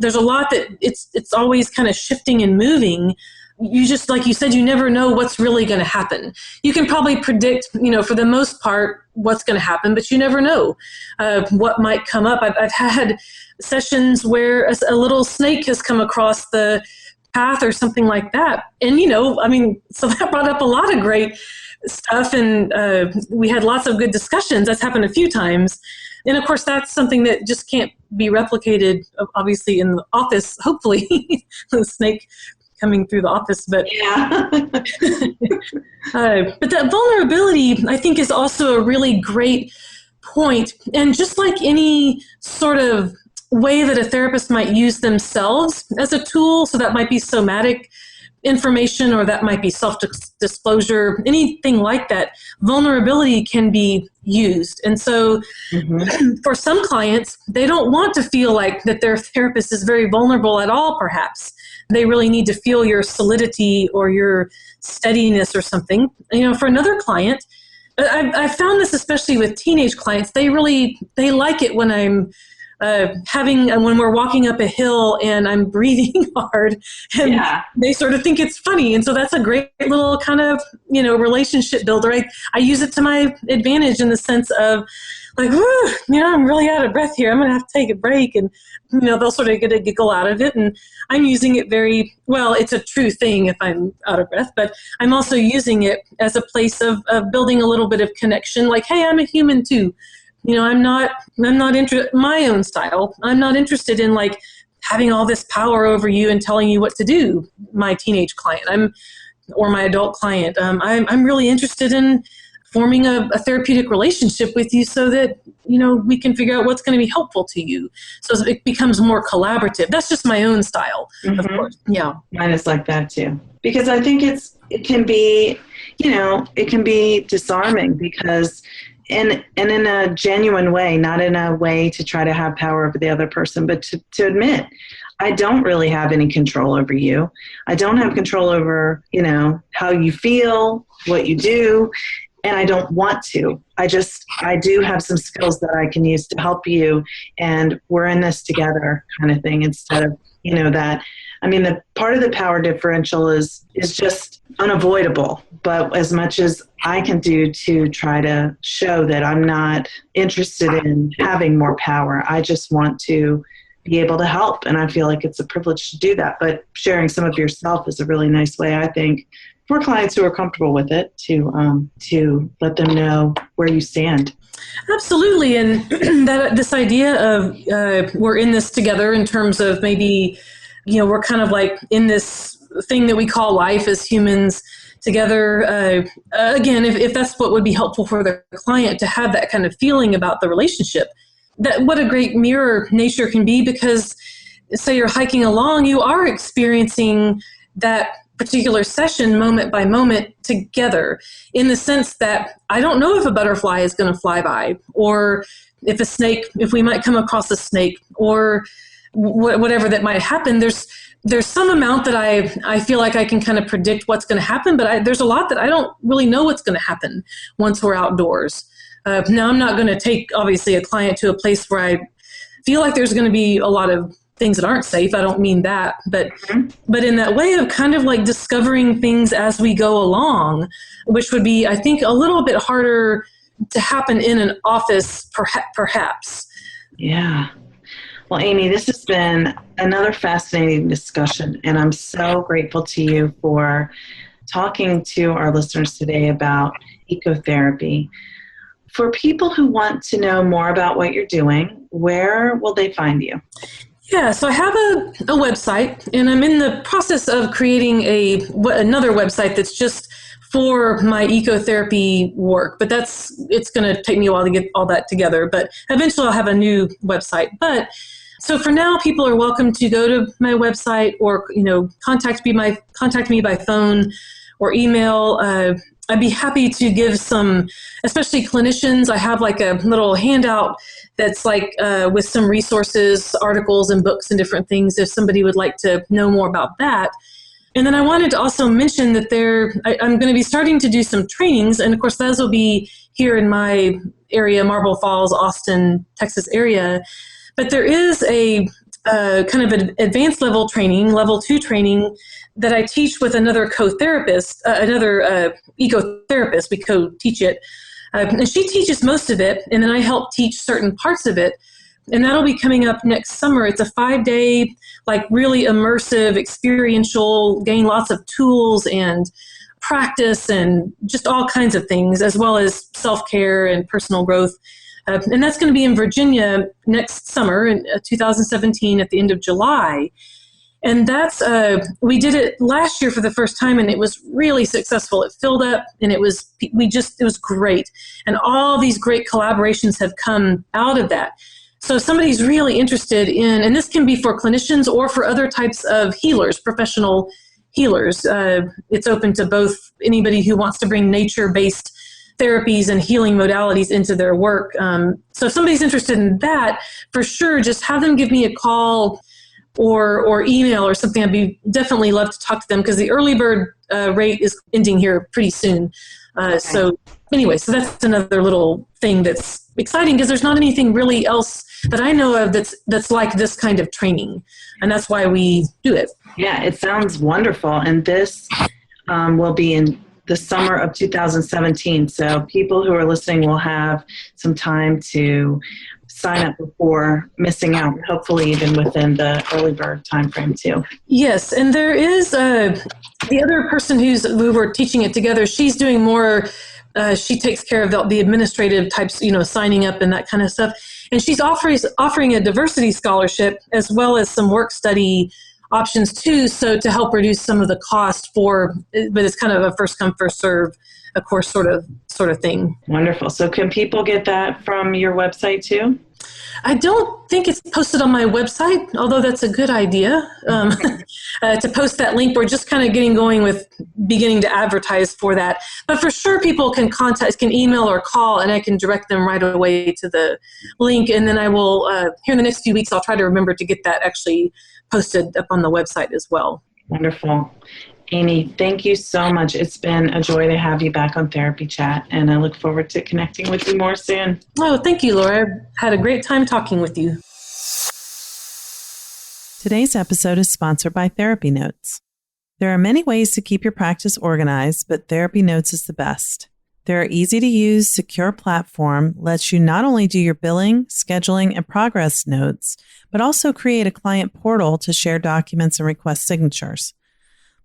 There's a lot that it's always kind of shifting and moving. You just, like you said, you never know what's really going to happen. You can probably predict, you know, for the most part, what's going to happen, but you never know what might come up. I've had sessions where a little snake has come across the path or something like that. And, you know, I mean, so that brought up a lot of great stuff, and we had lots of good discussions. That's happened a few times. And of course, that's something that just can't be replicated, obviously, in the office, hopefully, the snake coming through the office. But yeah. But that vulnerability, I think, is also a really great point. And just like any sort of way that a therapist might use themselves as a tool, so that might be somatic information, or that might be self-disclosure, anything like that, vulnerability can be used. And so for some clients, they don't want to feel like that their therapist is very vulnerable at all, perhaps. They really need to feel your solidity or your steadiness or something. You know, for another client, I found this especially with teenage clients, they like it when I'm when we're walking up a hill and I'm breathing hard, and they sort of think it's funny. And so that's a great little kind of, relationship builder. I use it to my advantage in the sense of like, I'm really out of breath here. I'm going to have to take a break. And, they'll sort of get a giggle out of it. And I'm using it very well. It's a true thing if I'm out of breath, but I'm also using it as a place of building a little bit of connection. Like, hey, I'm a human too. I'm not my own style. I'm not interested in like having all this power over you and telling you what to do. My teenage client, or my adult client. I'm really interested in forming a therapeutic relationship with you so that, we can figure out what's going to be helpful to you. So it becomes more collaborative. That's just my own style, of course. Yeah. Mine is like that too. Because I think it can be disarming because in a genuine way, not in a way to try to have power over the other person, but to admit, I don't really have any control over you. I don't have control over, how you feel, what you do, and I don't want to. I do have some skills that I can use to help you, and we're in this together kind of thing instead of, that. I mean, the part of the power differential is just unavoidable, but as much as I can do to try to show that I'm not interested in having more power, I just want to be able to help. And I feel like it's a privilege to do that. But sharing some of yourself is a really nice way, I think, for clients who are comfortable with it to let them know where you stand. Absolutely. And this idea of we're in this together in terms of maybe, we're kind of like in this thing that we call life as humans together. Again, if that's what would be helpful for the client to have that kind of feeling about the relationship, that what a great mirror nature can be, because say you're hiking along, you are experiencing that particular session moment by moment together, in the sense that I don't know if a butterfly is going to fly by, or if we might come across a snake, or whatever that might happen. There's some amount that I feel like I can kind of predict what's going to happen, but there's a lot that I don't really know what's going to happen once we're outdoors. Now, I'm not going to take, obviously, a client to a place where I feel like there's going to be a lot of things that aren't safe. I don't mean that, but in that way of kind of like discovering things as we go along, which would be, I think, a little bit harder to happen in an office, perhaps. Yeah. Well, Amy, this has been another fascinating discussion, and I'm so grateful to you for talking to our listeners today about ecotherapy. For people who want to know more about what you're doing, where will they find you? Yeah, so I have a website, and I'm in the process of creating another website that's just for my ecotherapy work, but it's going to take me a while to get all that together, but eventually I'll have a new website. But so for now, people are welcome to go to my website or, contact me by phone or email. I'd be happy to give some, especially clinicians. I have like a little handout that's like with some resources, articles and books and different things if somebody would like to know more about that. And then I wanted to also mention that I'm going to be starting to do some trainings. And of course, those will be here in my area, Marble Falls, Austin, Texas area. But there is a kind of an advanced level 2 training that I teach with another co-therapist, another ecotherapist. We co-teach it. And she teaches most of it, and then I help teach certain parts of it. And that'll be coming up next summer. It's a 5-day, like really immersive, experiential, gain lots of tools and practice and just all kinds of things, as well as self-care and personal growth. And that's going to be in Virginia next summer in 2017 at the end of July. And that's, we did it last year for the first time, and it was really successful. It filled up, and it was great. And all these great collaborations have come out of that. So if somebody's really interested in, and this can be for clinicians or for other types of healers, professional healers, it's open to both anybody who wants to bring nature-based therapies and healing modalities into their work. So if somebody's interested in that, for sure, just have them give me a call or email or something. I'd be definitely love to talk to them, because the early bird rate is ending here pretty soon. So that's another little thing that's exciting, because there's not anything really else that I know of that's like this kind of training, and that's why we do it. Yeah, it sounds wonderful, and this will be in the summer of 2017. So people who are listening will have some time to sign up before missing out, hopefully even within the early bird timeframe too. Yes, and there is the other person who we're teaching it together. She's doing more. She takes care of the administrative types, signing up and that kind of stuff. And she's offering a diversity scholarship as well as some work study options too, so to help reduce some of the cost but it's kind of a first come, first serve, of course, sort of thing. Wonderful. So can people get that from your website too? I don't think it's posted on my website, although that's a good idea to post that link. We're just kind of beginning to advertise for that. But for sure, people can email or call, and I can direct them right away to the link. And then I will, here in the next few weeks, I'll try to remember to get that actually posted up on the website as well. Wonderful. Amy, thank you so much. It's been a joy to have you back on Therapy Chat, and I look forward to connecting with you more soon. Oh, thank you, Laura. I had a great time talking with you. Today's episode is sponsored by Therapy Notes. There are many ways to keep your practice organized, but Therapy Notes is the best. Their easy-to-use, secure platform lets you not only do your billing, scheduling, and progress notes, but also create a client portal to share documents and request signatures.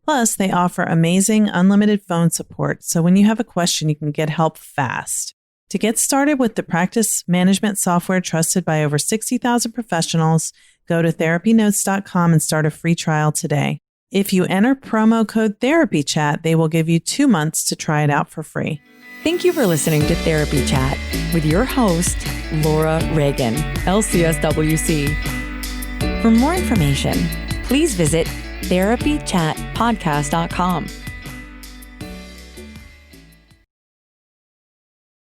Plus, they offer amazing unlimited phone support, so when you have a question, you can get help fast. To get started with the practice management software trusted by over 60,000 professionals, go to therapynotes.com and start a free trial today. If you enter promo code TherapyChat, they will give you 2 months to try it out for free. Thank you for listening to Therapy Chat with your host, Laura Reagan, LCSW-C. For more information, please visit therapychatpodcast.com.